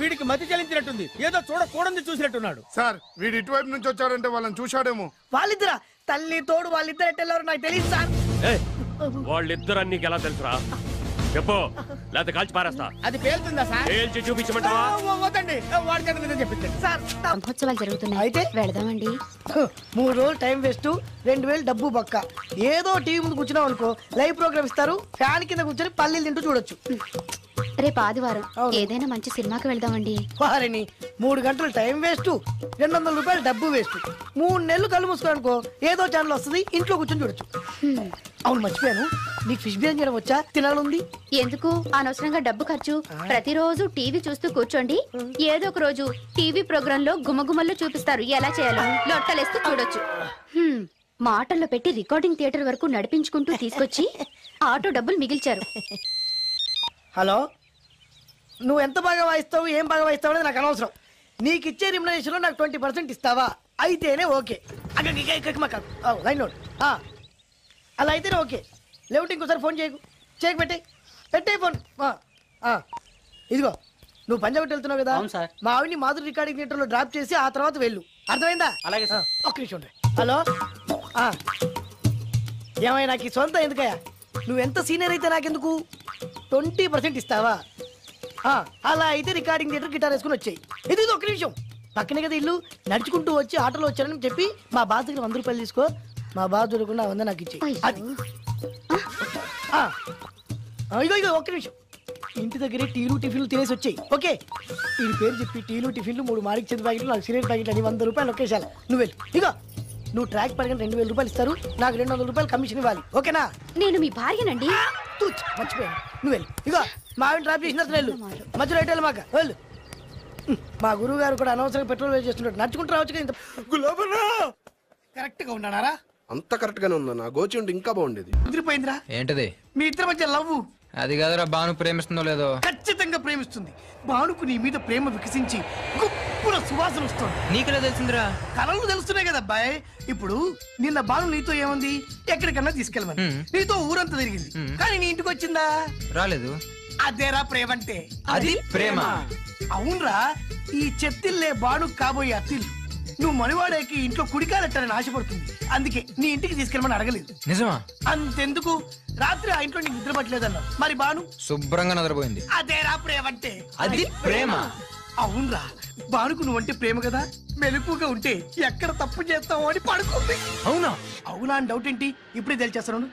వీడికి మతి చలించినట్టుంది, ఏదో చూడకూడదు చూసినట్టున్నాడు. సార్ వీడు ఇటువైపు నుంచి వచ్చారంటే వాళ్ళని చూశాడేమో. వాళ్ళిద్దరా? తల్లి తోడు వాళ్ళిద్దరు ఎట్టెళ్ళారు నాకు తెలియదు సార్. వాళ్ళిద్దరు నీకు ఎలా తెలుసురా? చెప్పు, లేకపోతే కాల్చి పారేస్తా. అది పేలుతుందా సార్? పేల్చి చూపించమంటావా? వద్దండి, వాడికి చెప్పించండి సార్. బ్రహ్మోత్సవాలు జరుగుతున్నాయి, అయితే వెళదామండి. 3 రోజులు టైం వేస్ట్, 2000 డబ్బు బొక్క. ఏదో టీవీ ముందు కూర్చున్నావు అనుకో, లైవ్ ప్రోగ్రామ్ ఇస్తారు, ఫ్యాన్ కింద కూర్చొని పల్లీలు తింటూ చూడొచ్చు. రేపు ఆదివారం ఏదైనా మంచి సినిమాకి వెళ్దామండి. వారిని 3 గంటలు టైం వేస్ట్, 200 రూపాయలు డబ్బు వేస్ట్. 3 నెలలు కళ్ళు మూసుకోనుకో ఏదో ఛానల్ వస్తుంది, ఇంట్లో కూర్చొని చూడొచ్చు. అవును మర్చిపోయాను, నీకు ఫిష్ బిర్యానీ చేయడం వచ్చా? తినాలంది. ఎందుకు అనవసరంగా డబ్బు ఖర్చు? ప్రతిరోజు టీవీ చూస్తూ కూర్చోండి, ఏదో ఒక రోజు టీవీ ప్రోగ్రామ్ లో గుమ్మగుమ్మల్లో చూపిస్తారు ఎలా చేయాలో. లొట్టలేస్తూ చూడొచ్చు. మాటల్లో పెట్టి రికార్డింగ్ థియేటర్ వరకు నడిపించుకుంటూ తీసుకొచ్చి ఆటో డబ్బులు మిగిల్చారు. హలో, నువ్వు ఎంత బాగా వాయిస్తావు, ఏం బాగా వాయిస్తావు అనేది నాకు అనవసరం. నీకు ఇచ్చే రిమ్యునరేషన్ లో నాకు 20% ఇస్తావా? అయితేనే ఓకే. లైన్ లోడ్ అలా అయితేనే ఓకే. లేవుంటే ఇంకోసారి ఫోన్ చేయకు పెట్టే ఫోన్. ఇదిగో నువ్వు పంజాబ్ వెళ్తున్నావు కదా, మా ఆవిడ్ని మాధురి రికార్డింగ్ థియేటర్ లో డ్రాప్ చేసి ఆ తర్వాత వెళ్ళు. అర్థమైందా? అలాగే సార్. ఒక్క నిమిషం. హలో, ఏమైనా నాకు ఈ సొంత ఎందుకయ్యా? నువ్వెంత సీనియర్ అయితే నాకెందుకు? 20% ఇస్తావా? అలా అయితే రికార్డింగ్ థియేటర్ గిటార్ వేసుకుని వచ్చాయి. ఇది ఒక్క నిమిషం, పక్కనే కదా ఇల్లు. నడుచుకుంటూ వచ్చి ఆటోలో వచ్చానని చెప్పి మా బాధ దగ్గర 100 రూపాయలు తీసుకో. మా బాధ దొరకకుండా 100 నాకు ఇచ్చేయి. అది ఇగో ఒక్క నిమిషం. ఇంటి దగ్గరే టీలు టిఫిన్లు తినేసి వచ్చాయి. ఓకే, ఈ పేరు చెప్పి టీలు టిఫిన్లు 3 మారికి చెంది ప్యాకెట్లు, 4 సిగరెట్ ప్యాకెట్లు అని 100 రూపాయలు ఒకేసారి. నువ్వు వెళ్ళు. ఇగో నువ్వు ట్రాక్ పడగానే 2000 రూపాయలు ఇస్తారు, నాకు 200 రూపాయలు కమిషన్ ఇవ్వాలి. ఓకేనా? నేను మీ భార్యనండి. మర్చిపోయాను. నువ్వు వెళ్ళు. ఇగో మా ఆవిడ డ్రాప్ చేసిన వెళ్ళు, మధ్యలో ఎటు మాక వెళ్ళు. మా గురువు గారు కూడా అనవసరంగా పెట్రోల్ వేస్ట్ చేస్తున్నాడు. నడుచుకుంటూ రావచ్చు కదా. కరెక్ట్ గా ఉన్నారా? అంత కరెక్ట్ గానే ఉందా? నా గోచి ఉంటే ఇంకా బాగుండేది. కుదిరిపోయిందిరా. ఏంటది? మీ ఇద్దరి మధ్య లవ్. అది కాదురా, భాను ప్రేమిస్తుందో లేదో. ఖచ్చితంగా ప్రేమిస్తుంది. భానుకు నీ మీద ప్రేమ వికసించి గుప్పుల సువాసన వస్తుంది. నీకెలా తెలిసిందిరా? కళలు తెలుస్తున్నాయి కదా అబ్బాయి. ఇప్పుడు నిన్న భాను నీతో ఏముంది, ఎక్కడికన్నా తీసుకెళ్ళమని నీతో ఊరంతా తిరిగింది, కానీ నీ ఇంటికి వచ్చిందా? రాలేదు. అదేరా ప్రేమ అంటే. అది ప్రేమ. అవునరా, ఈ చెత్తిల్లే భాను కాబోయే అత్తిల్లు. నువ్వు మనువాడేకి ఇంట్లో కుడికాలెట్టాలని ఆశపడుతుంది. అందుకే నీ ఇంటికి తీసుకెళ్ళమని అడగలేదు. నిజమా? అంతెందుకు, రాత్రి ఆ ఇంట్లో నీకు నిద్ర పట్టలేదన్నా. మరి బాను శుభ్రంగా నిద్రపోయింది. అదేరా ప్రేమంటే. అది ప్రేమ. అవునరా, బానుకు నువ్వంటే ప్రేమ కదా. మెలుపుగా ఉంటే ఎక్కడ తప్పు చేస్తావు అని పడుకుంది. అవునా? అవునా అని డౌట్ ఏంటి, ఇప్పుడే తెలిచేస్తాను.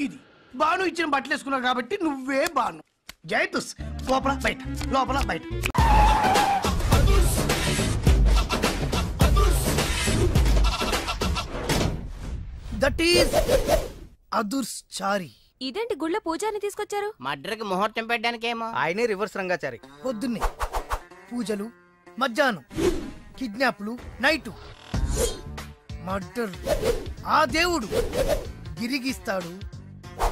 ఇది బాను ఇచ్చిన బట్టలు వేసుకున్నావు కాబట్టి నువ్వే బాను. జైతుస్ లోపల బయట, లోపల బయట. దట్ ఈస్ అదుర్చారి. ఇదేంటి గుళ్ళ పూజాని తీసుకొచ్చారు? మడ్రకి ముహూర్తం పెట్టడానికేమో. ఆయనే రివర్స్ రంగాచారి. పొద్దున్నే పూజలు, మధ్యాహ్నం కిడ్నాప్లు, నైటు మర్డర్. ఆ దేవుడు గిరిగిస్తాడు,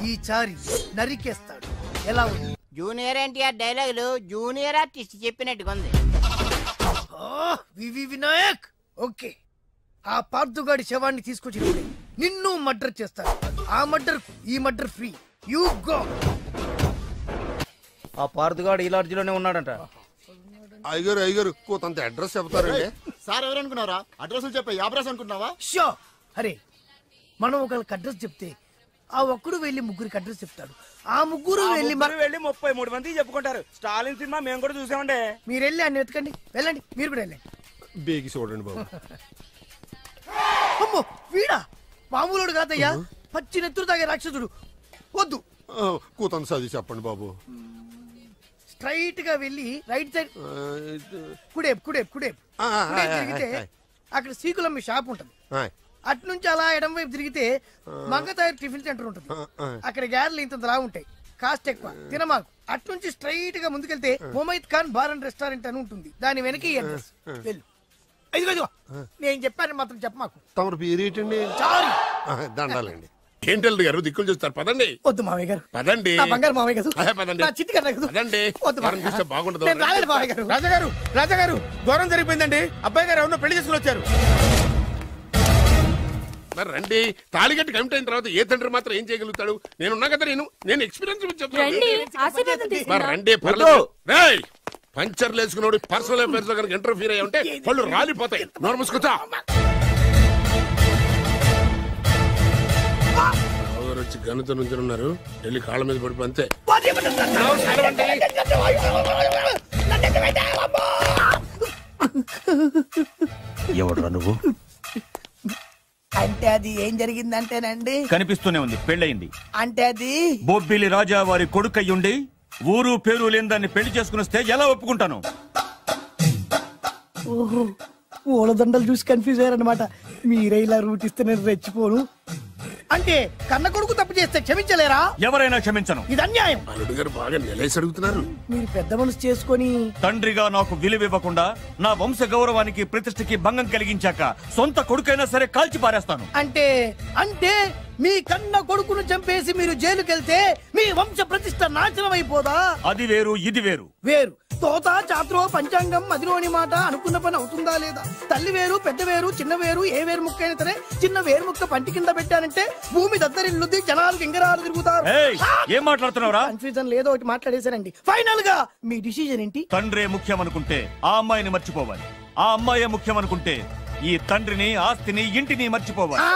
ఈ చారి నరికేస్తాడు. ఎలా ఉంది? జూనియర్ ఎన్టీఆర్ డైలాగులు జూనియర్ ఆర్టిస్ట్ చెప్పినట్టుగా ఉంది. వినాయక్ ఓకే. ఆ పార్థుగాడి శవాన్ని తీసుకొచ్చినప్పుడే నిన్ను మర్డర్ చేస్తాడు. ఆ మర్డర్ ఈ మర్డర్ ఫ్రీ. You go. ఆ పార్థుగాడు ఈ లాడ్జిలోనే ఉన్నాడంట. అయ్యగారు కొంత అడ్రస్ చెప్తారండి. సార్ ఎవరనుకున్నారా? అడ్రస్ చెప్పే అడ్రస్ అనుకుంటున్నావా? షో. అరే, మనం ఒకరికి అడ్రస్ చెప్తే ఆ ఒక్కడు వెళ్ళి ముగ్గురికి అడ్రస్ చెప్తాడు. ఆ ముగ్గురు వెళ్ళి 33 మంది చెప్పుకుంటారు. స్టాలిన్ సినిమా మేము కూడా చూసామండి. మీరు వెళ్ళి అన్ని వెతకండి. వెళ్ళండి, మీరు కూడా వెళ్ళండి. బేగి చూడండి బాబు. అమ్మో, వీడా? మామూలుడు కాదయ్యా, పచ్చి నెత్తురు తాగే రాక్షసుడు. వద్దు, కూతంత చదివి చెప్పండి బాబు. స్ట్రైట్ గా వెళ్ళి రైట్ సైడ్ కుడేపు కుడేపు కుడేపు తిరిగితే అక్కడ సీకులమ్మి షాప్ ఉంటుంది. అటు నుంచి అలా ఎడం వైపు తిరిగితే మంగతాయర్ టిఫిన్ సెంటర్ ఉంటుంది. అక్కడ గ్యారెలు ఇంత ఉంటాయి, కాస్ట్ ఎక్కువ, తినమాకు. అటు నుంచి స్ట్రైట్ గా ముందుకెళ్తే Mumaith Khan bar and restaurant అని ఉంటుంది. దాని వెనక అడ్రస్. వెళ్ళు. ఇదిగో నేను చెప్పాను మాత్రం చెప్పమాకు. తమరు పేరేటండి? చారి. దండాలండి. ఏంటల్లుడు గారు దిక్కులు చూస్తారు, పదండి. వద్దు మామయ్య గారు, పదండి. బంగారు మామయ్య గారు, పదండి. నా చిట్టి గారు పదండి. బాగుండదు. రాజాగారు రాజాగారు ఘోరం జరిగిపోయిందండి. అబ్బాయి గారు ఎవరినో పెళ్లి చేసుకుని వచ్చారు. మరి రండి. తాళిగట్టి కమిట్ అయిన తర్వాత ఏ తండ్రి మాత్రం ఏం చేయగలుగుతాడు? నేనున్నా కదా, నేను ఎక్స్పీరియన్స్ చెప్తాను. మరి రండి, పర్లేదు. రేయ్, పంచర్లు వేసుకున్నాడు పర్సనల్ అఫైర్స్ లో కనుక ఇంటర్ఫీర్ అయ్యి ఉంటే పళ్ళు రాలిపోతాయి. నోరు మూసుకొచ్చా. వచ్చి గనుత నుంచి ఉన్నారు, వెళ్ళి కాళ్ళ మీద పడిపో అంతే. ఎవడురా నువ్వు? అంటే అది ఏం జరిగిందంటేనండి, కనిపిస్తూనే ఉంది, పెళ్ళయింది. అంటే అది బొబ్బిలి రాజా వారి కొడుకయ్యుండి ఊరు పేరు లేని దాన్ని పెళ్లి చేసుకుని వస్తే ఎలా ఒప్పుకుంటాను? ఓహో, ఓలదండలు చూసి కన్ఫ్యూజ్ అయ్యారనమాట. మీరే ఇలా రూట్ ఇస్తే నేను రెచ్చిపోను. అంటే కన్న కొడుకు తప్పు చేస్తే క్షమించలేరా? ఎవరైనా క్షమించను. ఇది అన్యాయం. అల్లుడు గారు బాగా నిలేసి అడుగుతున్నారు. మీరు పెద్ద మనసు చేసుకొని తండ్రిగా నాకు విలువివ్వకుండా నా వంశ గౌరవానికి ప్రతిష్టకి భంగం కలిగించాక సొంత కొడుకైనా సరే కాల్చి పారేస్తాను. అంటే మీ కన్న కొడుకును చంపేసి మీరు జైలుకెళ్తే మీ వంశ ప్రతిష్ట నాశనం అయిపోదా? అది వేరు, ఇది వేరు. వేరు. తోత చాత్రో పంచాంగం మదిలోని మాట అనుకున్న పని అవుతుందా లేదా? తల్లి వేరు, పెద్ద వేరు, చిన్న వేరు, ఏ వేరు ముక్క అయినా సరే చిన్న వేరు ముక్క పంటి కింద పెట్టానంటే భూమి దద్దరిల్లుద్ది, జనాలు గింగరాలు తిరుగుతారు. ఏం మాట్లాడుతున్నావురా? కన్ఫ్యూజన్ లేదో ఒకటి మాట్లాడేశారండి. ఫైనల్ గా మీ డిసిజన్ ఏంటి? తండ్రే ముఖ్యం అనుకుంటే ఆ అమ్మాయిని మర్చిపోవాలి. ఆ అమ్మాయే ముఖ్యం అనుకుంటే ఈ తండ్రిని, ఆస్తిని, ఇంటిని మర్చిపోవాలి.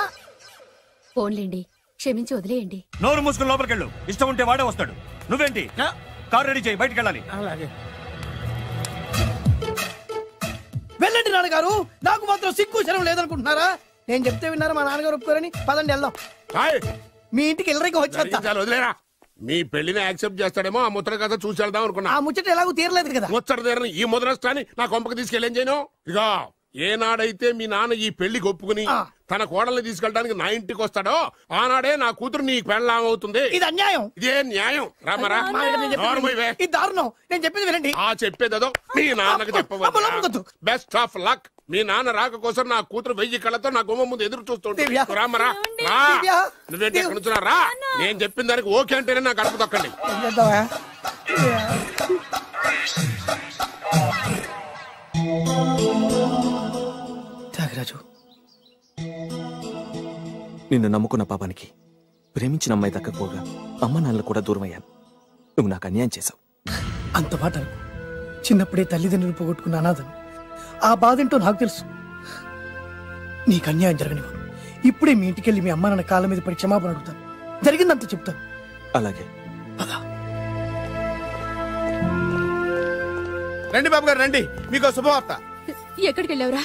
ఫోన్లేండి, క్షమించి వదిలేయండి. నోరు మూసుకుని లోపలికెళ్ళు. ఇష్టం ఉంటే వాడే వస్తాడు. నువ్వేంటి? కార్ రెడీ చేయి, బయటికి వెళ్ళాలి. వెళ్ళండి నాన్నగారు, నాకు మాత్రం సిగ్గు శరం లేదనుకుంటున్నారా? నేను చెప్తే విన్నారా మా నాన్నగారు ఒప్పుకోరని? పదండి వెళ్దాం. మీ ఇంటికి వెళ్ళరికి వచ్చేస్తా. వదిలేరా, మీ పెళ్లిని యాక్సెప్ట్ చేస్తాడేమో. ఆ ముచ్చట కథ చూసి వెళ్దాం అనుకున్నా. ఆ ముచ్చట ఎలాగో తీరలేదు కదా. ముచ్చట తీరని ఈ ముద్రష్టాన్ని నా కొంపకి తీసుకెళ్ళేం చేయను. ఇక ఏనాడైతే మీ నాన్న ఈ పెళ్లికి ఒప్పుకుని తన కోడల్ని తీసుకెళ్ళడానికి నా ఇంటికి వస్తాడో ఆనాడే నా కూతురు నీ పెళ్ళాం అవుతుంది. ఇది అన్యాయం. ఇదే న్యాయం. రామరా, ఇది దారుణం. నేను చెప్పేది వినండి. ఆ చెప్పేదో మీ నాన్నకు చెప్పవచ్చు. Best of luck. మీ నాన్న రాక కోసం నా కూతురు 1000 కళ్ళతో నా గుమ్మ ముందు ఎదురు చూస్తుంటే రామరా, నువ్వేంటి ఎక్కడ నుంచున్నా రా. నేను చెప్పిన దానికి ఓకే అంటేనే నా గడప తొక్కండి. త్యాగరాజు, నిన్ను నమ్ముకున్న పాపానికి ప్రేమించిన అమ్మాయి దక్కకపోగా అమ్మ నాన్నలు కూడా దూరం అయ్యాను. నువ్వు నాకు అన్యాయం చేశావు. అంత మాట చిన్నప్పుడే తల్లిదండ్రులు పోగొట్టుకున్న అనాథను. ఆ బాధేంటో నాకు తెలుసు. నీకు అన్యాయం జరగనివ్వను. ఇప్పుడే మీ ఇంటికి వెళ్ళి మీ అమ్మ నాన్న కాళ్ళ మీద పడి క్షమాపణ అడుగుతాను. జరిగిందంత చెప్తాను. అలాగే. రండి బాబు గారు రండి, మీకు శుభవార్త. ఎక్కడికి వెళ్ళావురా?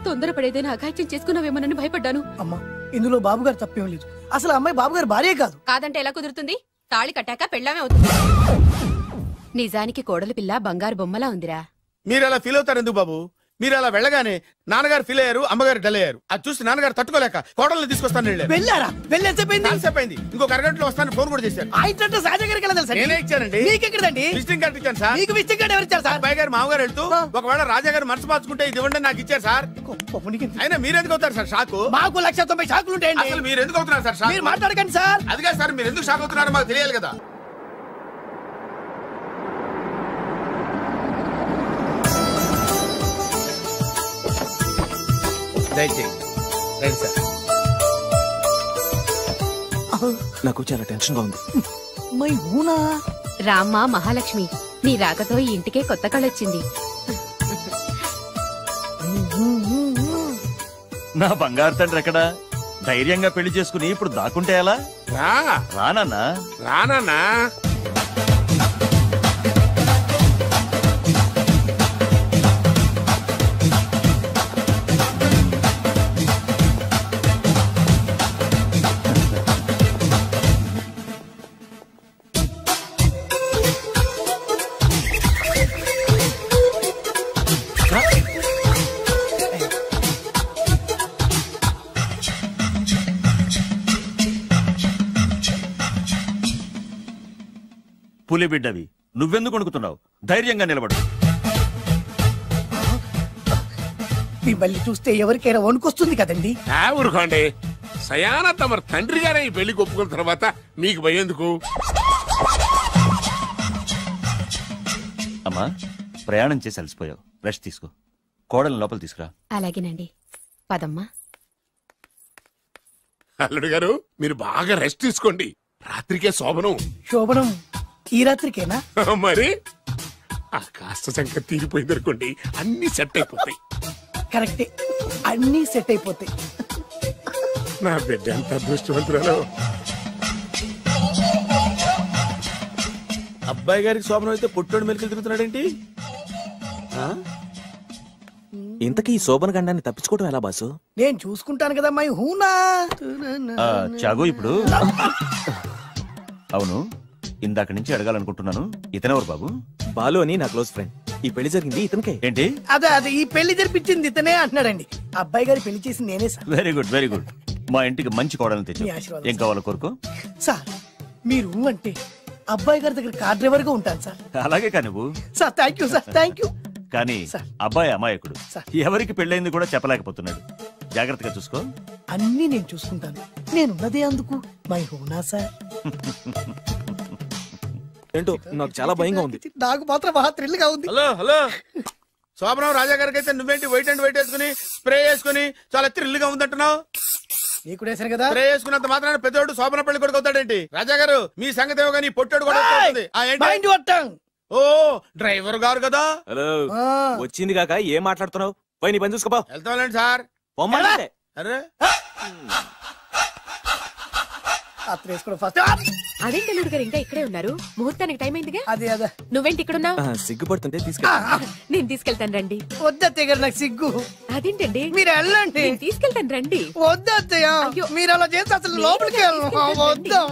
తొందరపడేదైనా అఘాయిత్యం చేసుకున్నావేమోనని భయపడ్డాను. అమ్మా, ఇందులో బాబు గారు తప్పేం లేదు. అసలు అమ్మాయి బాబు గారు భార్యే కాదు. కాదంటే ఎలా కుదురుతుంది? తాళి కట్టాక పెళ్ళామే అవుతుంది. నిజానికి కోడలి పిల్ల బంగారు బొమ్మలా ఉందిరా. మీరు అలా ఫీల్ అవుతారు ఎందుకు బాబు? మీరు అలా వెళ్ళగానే నాన్నగారు ఫీల్ అయ్యారు, అమ్మగారు డల్ అయ్యారు. అది చూసి నాన్నగారు తట్టుకోలేక కోడల్ని తీసుకొస్తాను వెళ్ళారా? వెళ్ళేసేపోయింది. ఇంకొక అరగంటలో వస్తాను ఫోన్ కూడా చేశారు. నేనే ఇచ్చానండి. విజిటింగ్ కార్డు ఇచ్చాను సార్. మీకు విజిటింగ్ కార్డు ఎవరు ఇచ్చారు సార్? అబ్బాయి గారు మామగారు వెళ్తూ ఒకవేళ రాజా గారు మనసు మార్చుకుంటే ఇది ఇవ్వండి నాకు ఇచ్చారు సార్. అయినా మీరు ఎందుకు అవుతారు సార్ షాక్? మాకు 190 షాకులు ఉంటాయండి. అసలు మీరు ఎందుకు అవుతున్నారు సార్ షాక్? మీరు మాట్లాడకండి సార్. అదిగా సార్, మీరు ఎందుకు షాక్ అవుతున్నారో మాకు తెలియాలి కదా. నాకు చాలా టెన్షన్ గా ఉంది. రామ్మ మహాలక్ష్మి, నీ రాకతో ఈ ఇంటికే కొత్త కళొచ్చింది. నా బంగారు తండ్రి ఎక్కడా? ధైర్యంగా పెళ్లి చేసుకుని ఇప్పుడు దాక్కుంటే ఎలా? రానన్నా రానన్నా. పులి బిడ్డవి, నువ్వెందుకు వణుకుతున్నావు? ధైర్యంగా నిలబడు. మిమ్మల్ని చూస్తే ఎవరికైనా వణుకొస్తుంది కదండి. ఊరుకోండి. సయానా తమ తండ్రి గారే ఈ పెళ్లి ఒప్పుకున్న తర్వాత మీకు భయందుకు? అమ్మా, ప్రయాణం చేసి అలసిపోయావు, రెస్ట్ తీసుకో. కోడలు లోపల తీసుకురా. అలాగేనండి, పదమ్మా. అల్లుడు గారు, మీరు బాగా రెస్ట్ తీసుకోండి. రాత్రికే శోభనం. శోభనం ఈ రాత్రికేనా? మరి ఆ కాస్త సంఖ్య తీరిపోయింది అనుకోండి, అన్ని సెట్ అయిపోతాయి. కరెక్టే, అన్ని సెట్ అయిపోతాయి. నా బిడ్డ ఎంత అదృష్టవంతురాలో. అబ్బాయి గారికి శోభనం అయితే పుట్టోడు మెలికలు తిరుగుతున్నాడేంటి? ఇంతకీ ఈ శోభన గండాన్ని తప్పించుకోవడం ఎలా బాసు? నేను చూసుకుంటాను కదా మై హూనా. చాగు ఇప్పుడు. అవును, ఇందాక నుంచి అడగాలనుకుంటున్నాను, ఇతనెవరు బాబు? బాలు అని నా క్లోజ్ ఫ్రెండ్. ఈ పెళ్లి జరిగింది ఇతనికే. ఏంటి? అదే ఈ పెళ్లి జరిపించింది ఇతనే అంటున్నాడండి. అబ్బాయి గారి పెళ్లి చేసింది నేనే sir. Very good, very good. మా ఇంటికి మంచి కోడల్ని తెచ్చు. మీ ఆశీర్వాదం ఏం కావాలో కోరుకో. సార్, మీరు అంటే అబ్బాయి గారి దగ్గర కార్ డ్రైవర్ గా ఉంటాను సార్. అలాగే కా నువ్వు. Sir thank you sir, thank you. కానీ అబ్బాయి అమాయకుడు, ఎవరికి పెళ్ళైంది కూడా చెప్పలేకపోతున్నాడు. జాగ్రత్తగా చూసుకో. అన్ని నేను చూసుకుంటాను, నేనున్నదే అందుకు మై హూనా సార్. ఏంటో నాకు చాలా భయంగా ఉంది. నాకు మాత్రం బాగా థ్రిల్ గా ఉంది. హలో హలో, శోభనం రాజా గారికి అయితే నువ్వేంటి వైట్ అండ్ వైట్ వేసుకుని స్ప్రే వేసుకుని చాలా థ్రిల్ గా ఉందంటున్నావు? నీకు వేసాను కదా. స్ప్రే వేసుకున్నంత మాత్రాన పెద్దోడు శోభన పెళ్లి కొడుకు అవుతాడేంటి? రాజా గారు, మీ సంగతి ఏమో కానీ పొట్టోడు కూడా అవుతుంది. ఓ డ్రైవర్ గారు కదా. హలో, వచ్చింది కాక ఏం మాట్లాడుతున్నావు? పోయి నీ పని చూసుకోపో. వెళ్తాండి సార్. అరే అదేంటి అల్లుడు గారు ఇంకా ఇక్కడే ఉన్నారు? ముహూర్తానికి టైం అయిందిగా. అదే నువ్వేంటి ఇక్కడున్నా? సిగ్గుపడుతుంటే తీసుకెళ్ళి. నేను తీసుకెళ్తాను రండి. వద్దత్తయ్య గారు, నాకు సిగ్గు. అదేంటండి? మీరు వెళ్ళండి. నేను తీసుకెళ్తాను రండి. వద్దత్తయ్య, మీరు అలా చేస్తే అసలు లోపలికి వద్దా.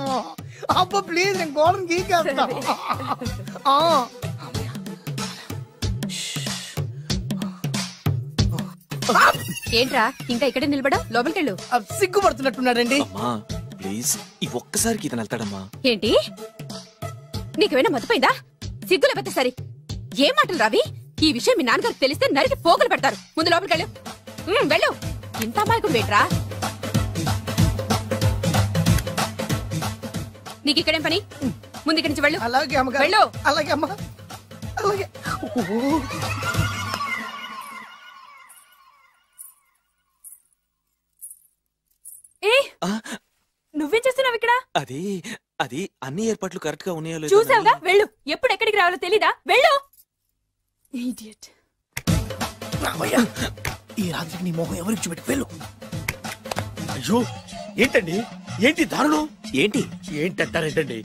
అబ్బో ప్లీజ్, నేను గోడను గీకేస్తా. ఏంట్రా ఇంకా ఇక్కడే నిలబడా? లోపలికెళ్ళు. సిగ్గుపడుతున్నట్టున్నాడండి. ప్లీజ్, ఈ ఒక్కసారికి ఇతను వెళ్తాడమ్మా. ఏంటి? నీకేమైనా మతిపోయిందా? సిగ్గు లేకపోతే సరే. ఏ మాటలు రావి? ఈ విషయం మీ నాన్నగారికి తెలిస్తే నరికి పోగులు పెడతారు. ముందు లోపలికెళ్ళు. వెళ్ళు. ఇంత అమాయకుడు వేట్రా? నీకు ఇక్కడేం పని? ముందు ఇక్కడి నుంచి వెళ్ళు. అలాగే అమ్మగారు. వెళ్ళు. అలాగే అమ్మా, అలాగే. నువ్వేం చేస్తున్నావు ఇక్కడ? అది అది అన్ని ఏర్పాట్లు కరెక్ట్ గా ఉన్నాయో చూసావుగా. వెళ్ళు. ఎప్పుడు ఎక్కడికి రావాలో తెలీదా? వెళ్ళు. ఈ రాత్రికి నీ మొహం ఎవరికి చూపెట్టి వెళ్ళు. అయ్యో ఏంటండి ఏంటి దారుణం ఏంటి ఏంటంటారేంటండి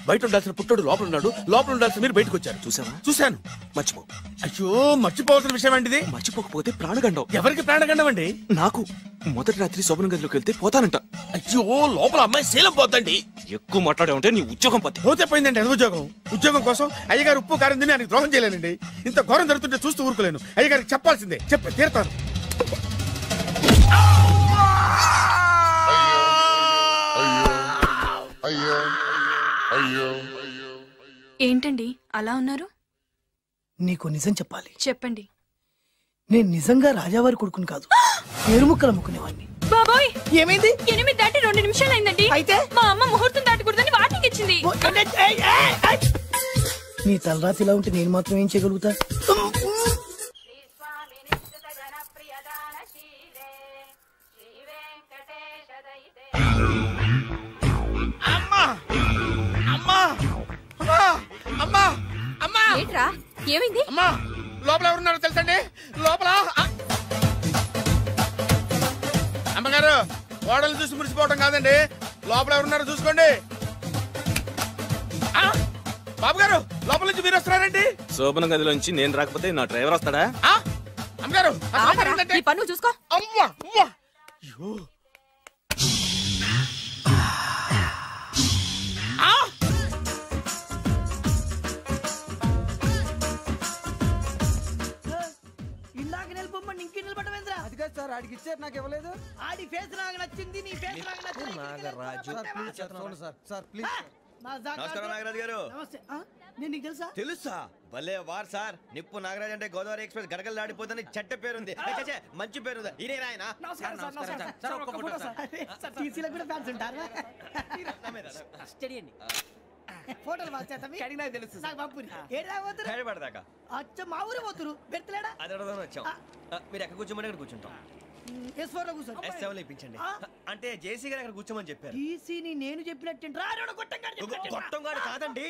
బయట ఉండాల్సిన పుట్టోడు లోపల ఉన్నాడు లోపల ఉండాల్సిన మీరు బయటకు వచ్చారు చూసావా చూశాను మర్చిపో అయ్యో మర్చిపోవాల్సిన విషయం అండి మర్చిపోకపోతే ప్రాణగండం ఎవరికి ప్రాణగండం అండి నాకు మొదటి రాత్రి శోభన గదిలోకి వెళ్తే పోతానంట అయ్యో లోపల అమ్మాయి శీలం పోతండి ఎక్కువ మాట్లాడే ఉంటే నీ ఉద్యోగం పోతే పోతే పోయిందండి అది ఉద్యోగం కోసం అయ్యగారు ఉప్పు కారం తిని ఆయనకు ద్రోహం చేయలేనండి ఇంత ఘోరం జరుగుతుంటే చూస్తూ ఊరుకోలేను అయ్యగారికి చెప్పాల్సిందే చెప్పి తీరుతాను ఏంటండి అలా ఉన్నారు? నీకు నిజం చెప్పాలి. చెప్పండి. నేను నిజంగా రాజావారి కొడుకుని కాదు, ఏరుముక్కలు అమ్ముకునేవాడిని. బాబోయ్ ఏమైంది? 8 దాటి 2 నిమిషాలు అయిందండి. అయితే మా అమ్మ ముహూర్తం దాటకూడదని వాటికి ఇచ్చింది. నీ తలరాతి ఇలా ఉంటే నేను మాత్రం ఏం చేయగలుగుతా? ఏంట్రా ఏమైంది? అమ్మా లోపల ఎవరున్నారో తెలుసండి? లోపల అమ్మగారు ఓడలు చూసి మురిసిపోవడం కాదండి, లోపల ఎవరున్నారో చూసుకోండి. బాబు గారు లోపల నుంచి మీరు వస్తున్నారండి? శోభన గదిలోంచి నేను రాకపోతే నా డ్రైవర్ వస్తాడా? అమ్మగారు పన్ను చూసుకో. అమ్మా అమ్మా అయ్యో ఇందాక నిలబొమ్మని ఇంకే నిలబడమేంద్రా? అది కాదు సార్, ఆడికి ఇచ్చారు నాకు ఇవ్వలేదు. ఆడి ఫేస్ నాకు నచ్చింది, నీ ఫేస్ నాకు నచ్చింది. Sir please. నమస్కారం నాగరాజు గారు. నమస్తే. నేను నీకు తెలుసా? తెలుసా? భలే వార్ సార్. నిప్పు నాగరాజ్ అంటే గోదావరి ఎక్స్ప్రెస్ గడగలు దాడిపోతుంది చెట్ట పేరుంది. మంచి పేరు. ఈయన ఆయన ఫోటోలు తెలుసు నాకు పంపుని. అచ్చ మా ఊరు పోతురు పెడతలేడా? అది అడగదామని వచ్చాం. మీరు ఎక్కడ కూర్చోమని అక్కడ కూర్చుంటాం. S4 లో కూర్చో. S7 ఇప్పించండి. అంటే జేసీ గారు అక్కడ కూర్చోమని చెప్పారు. టీసీని నేను చెప్పినట్టు గొట్టంగాడు కాదండి.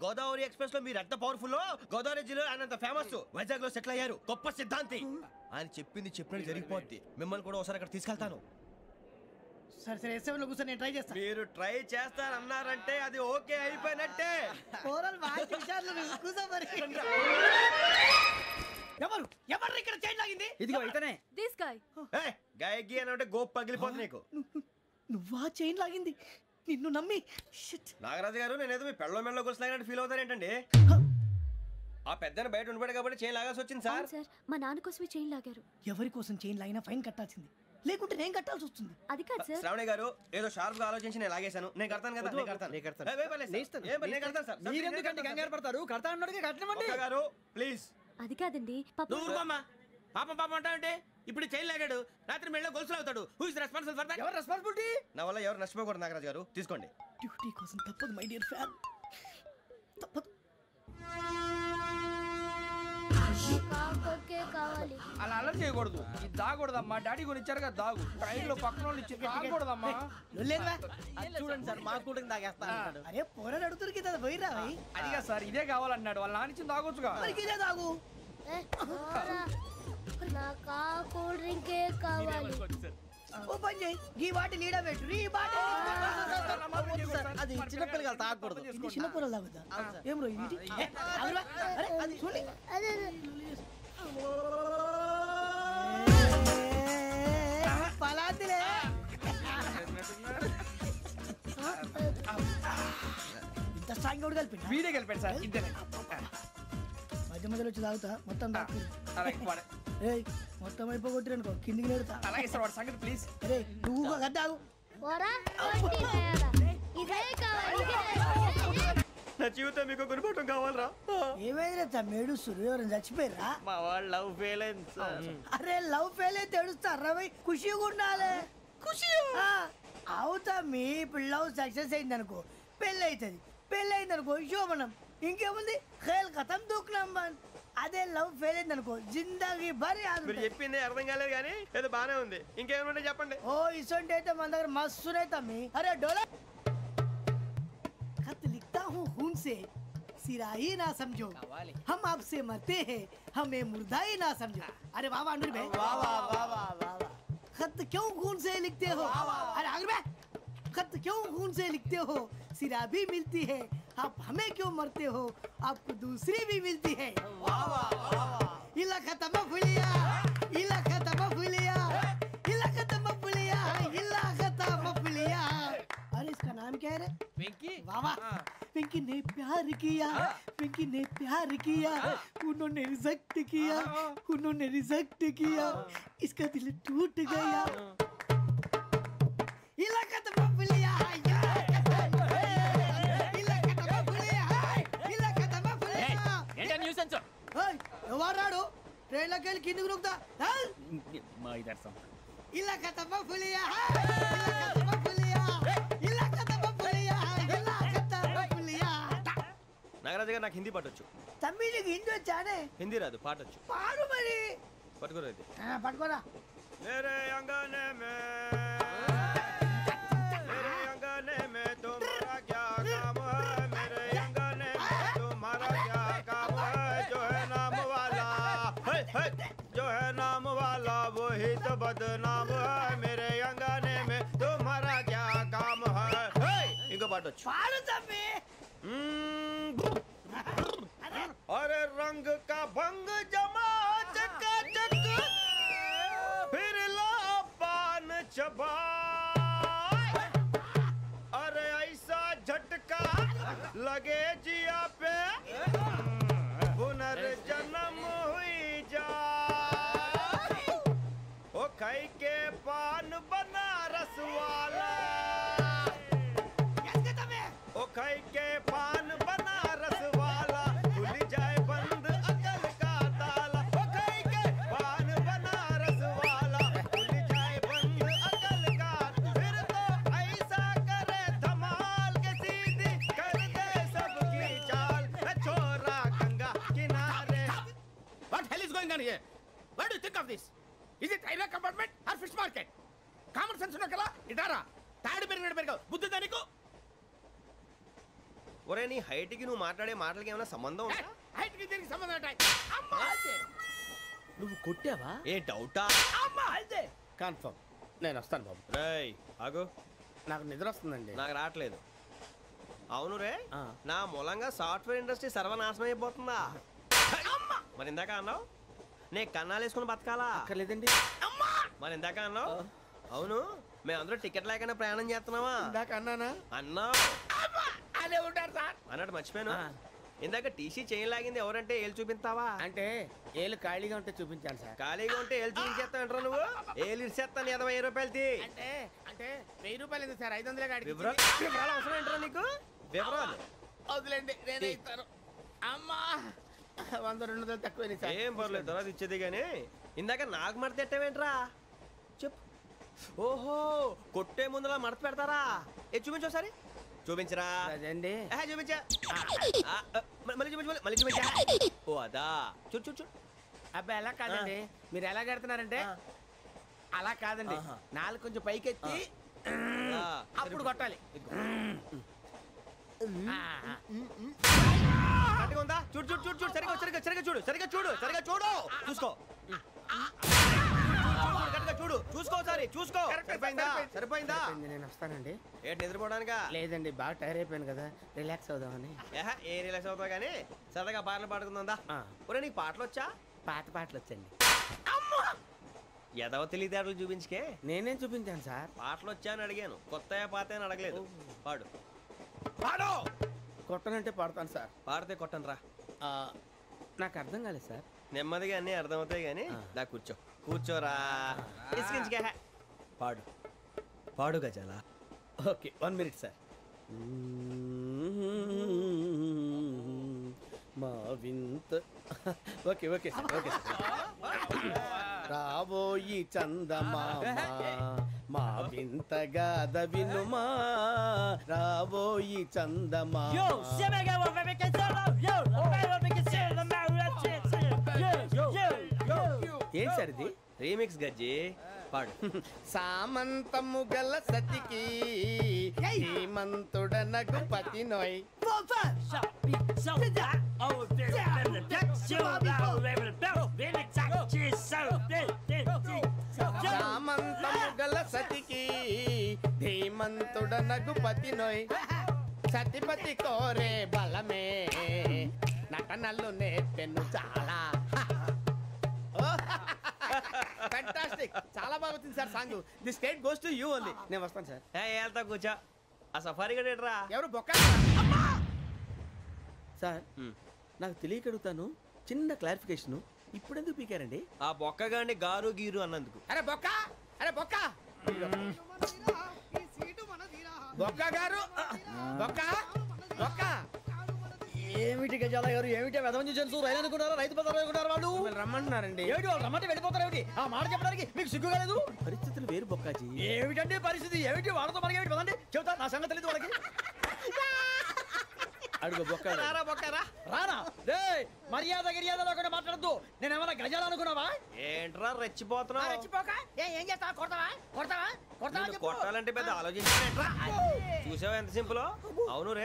గోదావరి ఎక్స్ప్రెస్ లో మీరు ఎంత పవర్ఫుల్, గోదావరి జిల్లా ఆయన ఫేమస్, వైజాగ్ లో సెటిల్ అయ్యారు, గొప్ప సిద్ధాంతి. ఆయన చెప్పింది చెప్పినట్టు జరిగిపోద్ది. మిమ్మల్ని కూడా ఒకసారి అక్కడ తీసుకెళ్తాను. సరే సరే S7 లో కూర్చొని నేను ట్రై చేస్తాను. మీరు ట్రై చేస్తారన్నారంటే అది ఓకే అయిపోయినట్టే. ఎవరు ఎవరు ఇక్కడ చైన్ లాగింది? ఇదిగో ఇతనే. This guy. గాయకి అని అంటే గోప్ పగిలిపోతుంది నీకు. నువ్వా చైన్ లాగింది? నిన్ను నమ్మి. నాగరాజు గారు నేనేదో మీ పెళ్ళ మెళ్ళ గురిసిలాగినట్టు ఫీల్ అవుతారేంటండి? ఆ పెద్దని బయట ఉండిపోయాడు కాబట్టి చైన్ లాగాల్సి వచ్చింది సార్. మా నాన్న కోసమే చైన్ లాగారు. ఎవరి కోసం చైన్ లాగినా ఫైన్ కట్టాల్సింది, లేకుంటే నేను కట్టాల్సి వస్తుంది. అది కాదు సార్. శ్రావణి గారు ఏదో షార్ప్ గా ఆలోచించి నేను లాగేశాను. నేను కడతాను కదా. మీరెందుకంటే కంగారు పడతారు? కడతా అన్నాడుగా కట్టమండి గారు ప్లీజ్. అది కాదండి పాపం పాపం అంటే ఇప్పుడు చైన్ లాగాడు, రాత్రి మెళ్ళ గొలుసులు అవుతాడు. Who is responsible for that? ఎవరు రెస్పాన్సిబిలిటీ? నా వల్ల ఎవరు నష్టపోకూడదు నాగరాజు గారు, తీసుకోండి. డ్యూటీ కోసం తప్పదు మై డియర్ ఫ్యాన్, తప్పదు. అలా అలర్ చేయకూడదు. ఇది దాగకూడదమ్మా. డాడీ కొని ఇచ్చారు కదా దాగు. ట్రైన్ లో పక్కన వాళ్ళు ఇచ్చి దాగకూడదమ్మా. చూడండి సార్, మా కూడా దాగేస్తా. అరే పోరాడు అడుగుతారు కదా పోయిరా. అదిగా సార్ ఇదే కావాలన్నాడు. వాళ్ళ నాన్న ఇచ్చింది దాగొచ్చుగా. ఇదే దాగు. ఓ పని చేయి, ఈ బాటి లీడ పెట్టు. ఈ బాటి అది చిన్నపిల్లలు తాగకూడదు. ఇది చిన్న పొరలు తాగుతా. ఏం రో ఇది? అరే అది చూడండి. పలాతిలే. ఇంత స్ట్రాంగ్ కూడా కలిపి వీడే కలిపాడు సార్. ఇద్దరే మధ్య మధ్యలో వచ్చి తాగుతా. మొత్తం మొత్తం అయిపోగొట్టిరనుకో కిందికి నేడుతా. అలాగే సార్ వాడి సంగతి ప్లీజ్. అరే నువ్వు గద్దాగు. నా జీవితం మీకు గురిపటం కావాలరా? ఏమైనా మేడుస్తురు? ఎవరైనా చచ్చిపోయారా? మా వాళ్ళు లవ్ ఫెయిల్ అయింది సార్. అరే లవ్ ఫెయిల్ అయితే ఏడుస్తారా? ఖుషిగా ఉండాలి. ఖుషి అవుతా. మీ పిల్లవు సక్సెస్ అయింది అనుకో పెళ్ళి అవుతుంది. పెళ్ళి అయింది అనుకో శోభనం. ఇంకేముంది ఖేల్ కథం దూకునాం బంద్. అదే లవ్ ఫెయిల్ అయింది అనుకో జిందగీ భరి. మీరు చెప్పింది అర్థం కాలేదు కానీ ఏదో బానే ఉంది. ఇంకేమైనా చెప్పండి. ఓ ఇసొంటి అయితే మన దగ్గర మస్తునే తమ్మి. అరే డోలా खत लिखता हूँ खून से सिरा ही ना समझो, हम आपसे मरते हैं हमें मुर्दा ही ना समझो. अरे वाह वाह अनुर भाई, वाह वाह वाह वाह वाह. खत क्यों खून से लिखते हो? अरे आगे बे खत क्यों खून से लिखते हो? सिरा भी मिलती है, आप हमें क्यों मरते हो? आपको दूसरी भी मिलती है। इला खत्म फुलिया, इला खत्म फुलिया, इला खत्म फुलिया, इला खत्म फुलिया। अरे इसका नाम क्या है रे? पिंकी। वाह वाह, पिंकी ने प्यार किया, पिंकी ने प्यार किया, उन्होंने रिजेक्ट किया, उन्होंने रिजेक्ट किया, इसका दिल टूट गया। इलाका तो बबलिया है, इलाका तो बबलिया है, इलाका तो बबलिया। ఏంటా న్యూసెన్స్? ఓయ్ ఎవరాడు ట్రైన్ లోకి వెళ్ళి కిందికి రుకుతా? మా ఇదర్సం. ఇలాకా तो बबलिया है, इलाका तो बबलिया, इलाका तो बबलिया, इलाका तो बबलिया। నాగరాజు గారు నాకు హిందీ పాటొచ్చు. తమ్మి నీకు హిందీ వచ్చానే? హిందీ రాదు, పాటొచ్చు. పాడు మరి. పట్టుకోరా అయితే. పట్టుకోరా. मेरे अंगने में तुम्हारा क्या काम है? मेरे अंगने में तुम्हारा क्या काम है? जो है नाम वाला जो है नाम वाला वही तो बदनाम है। मेरे अंगने में तुम्हारा क्या काम है? इनको पाटो पाड़ो तभी। अरे रंग का भंग जमा चकाचक फिर ला पान चबा। अरे ऐसा झटका लगे जिया पे पुनर्जन्म हुई जा। ओ खाई के पान बनारस वाला, ओ खाई के पान बनारस वाला खुल जाए बंद अकल का ताला। ओ खाई के पान बनारस वाला खुल जाए बंद अकल का, फिर तो ऐसा करे धमाल के सीधी कर दे सबकी चाल। छोरा गंगा किनारे। What hell is going on here? What do you think of this? Is it railway compartment or fish market? Common sense ఉన్న కదా ఇటారా తాడు పెరిగావు బుద్ధి దానికి. ఒరే నీ హైట్ కి నువ్వు మాట్లాడే మాటలకి ఏమైనా సంబంధం ఉందా? హైట్ కి దీనికి సంబంధం ఉంటాయి. అమ్మా నువ్వు కొట్టావా? ఏ డౌటా? అమ్మా అయితే కన్ఫర్మ్ నేను వస్తాను బాబు. రేయ్ ఆగు, నాకు నిద్ర వస్తుందండి. నాకు రావట్లేదు. అవును రే, నా మూలంగా సాఫ్ట్వేర్ ఇండస్ట్రీ సర్వనాశనం అయిపోతుందా? మరి ఇందాక అన్నావు నే కన్నాలు వేసుకుని బతకాలా? అక్కర్లేదండి. మరి ఇందాక అన్నావు అవును మేమందరూ టికెట్ లేకుండా ప్రయాణం చేస్తున్నావా? ఇందాక అన్నానా? అన్నావు. అదే ఉంటారు సార్ అన్నట్టు మర్చిపోయాను. ఇందాక టీసీ చైన్ లాగింది ఎవరంటే ఏళ్ళు చూపిస్తావా? అంటే ఏళ్ళు ఖాళీగా ఉంటే చూపించాలి సార్. ఖాళీగా ఉంటే ఏళ్ళు చూపించేస్తావు అంటారు నువ్వు? ఏళ్ళు ఇచ్చేస్తాను 20 రూపాయలు తీ. అంటే అంటే 1000 రూపాయలు ఎందుకు సార్? 500 గాడికి వివరాలు అవసరం ఏంటారా నీకు? వివరాలు వదిలేండి నేనే ఇస్తాను. అమ్మా 100-200 తక్కువ సార్. ఏం పర్లేదు తర్వాత ఇచ్చేది కానీ ఇందాక నాకు మడత పెట్టావేంట్రా? చెప్పు. ఓహో కొట్టే ముందులా మడత పెడతారా? ఏ చూపించు ఒకసారి. చూపించరా? అదండి చూపించా. మళ్ళీ చూపించు, మళ్ళీ చూపించా. ఓ అదా చూడు చూడు చూడు. అబ్బాయి ఎలా కాదండి, మీరు ఎలా కడుతున్నారంటే అలా కాదండి. నాలుగు కొంచెం పైకెత్తి అప్పుడు కొట్టాలి. ఉందా? చూడు చూడు చూడు చూడు సరిగా సరిగా సరిగా చూడు సరిగా చూడు సరిగా చూడు చూసుకో చూడు చూసుకో సరే చూసుకో. సరిపోయిందా? సరిపోయిందా? నేను వస్తానండి. ఏంటి నిద్రపోవడానికా? లేదండి బాగా టైర్ అయిపోయాను కదా, రిలాక్స్ అవుదామని. ఏ రిలాక్స్ అవుతావు కానీ సరదాగా పాటలు పాడుకుందా? ఒరే నీకు పాటలు వచ్చా? పాత పాటలు వచ్చండి. ఎదవ తెలివితేటలు చూపించుకే. నేనేం చూపించాను సార్? పాటలు వచ్చా అని అడిగాను, కొత్త పాత అని అడగలేదు. పాడు పాడు. కొట్టనంటే పాడతాను సార్. పాడితే కొట్టను రా. నాకు అర్థం కాలేదు సార్. నెమ్మదిగా అన్నీ అర్థమవుతాయి కానీ దా కూర్చో. కూర్చోరా. పాడు పాడు గజాల. Okay 1 minute sir. మా వింత okay okay sir okay sir. రాబోయి చందమామ మా వింత గాథ వినుమా, రాబోయి చందమామ. ఏంటి సార్ ఇది? రీమిక్స్ గజ్జి. పాడు. సామంతము గల సతికి హేమంతుడనగు పతి నోయ్. సామంతము నగుపతి నోయ్ సతిపతి కోరే బలమే నటనలు నేర్పెను చాలా ఫ్యాంటాస్టిక్ చాలా బాగా వచ్చింది sir song the state goes to you only నేను వస్తాను సార్ వెళ్తా కూర్చో ఆ సఫారీ గడేట్రా ఎవరు బొక్క సార్ నాకు తెలియక అడుగుతాను చిన్న క్లారిఫికేషన్ ఇప్పుడెందుకు పీకారండి ఆ బొక్క గాని గారు గీరు అన్నందుకు అరే బొక్క అరే బొక్క బొక్క గారు బొక్క బొక్క ఏమిటి గజాల గారు ఏమిటి వెదవం చూసాను రైలు అనుకున్నారా రైతు బజార్ అనుకున్నారు వాళ్ళు రమ్మంటున్నారండి ఏమిటి వాళ్ళు రమ్మంటే వెళ్ళిపోతారు ఏమిటి ఆ మాట చెప్పడానికి మీకు సిగ్గు కాలేదు పరిస్థితులు వేరు బొక్కాజీ ఏమిటండి పరిస్థితి ఏమిటి వాళ్ళతో మనకి ఏమిటి పదండి చెబుతా నా సంగతి తెలియదు వాళ్ళకి అడుగు బొక్క రారా బొక్కరా రానా రే మర్యాద గిర్యాద లేకుండా మాట్లాడద్దు నేను ఏమన్నా గజాలు అనుకున్నావా ఏంట్రా రెచ్చిపోతున్నావు రెచ్చిపోక ఏం చేస్తావా కొడతావా కొడతావా కొడతావా కొట్టాలంటే పెద్ద ఆలోచించానేట్రా చూసావా ఎంత సింపుల్ అవును రే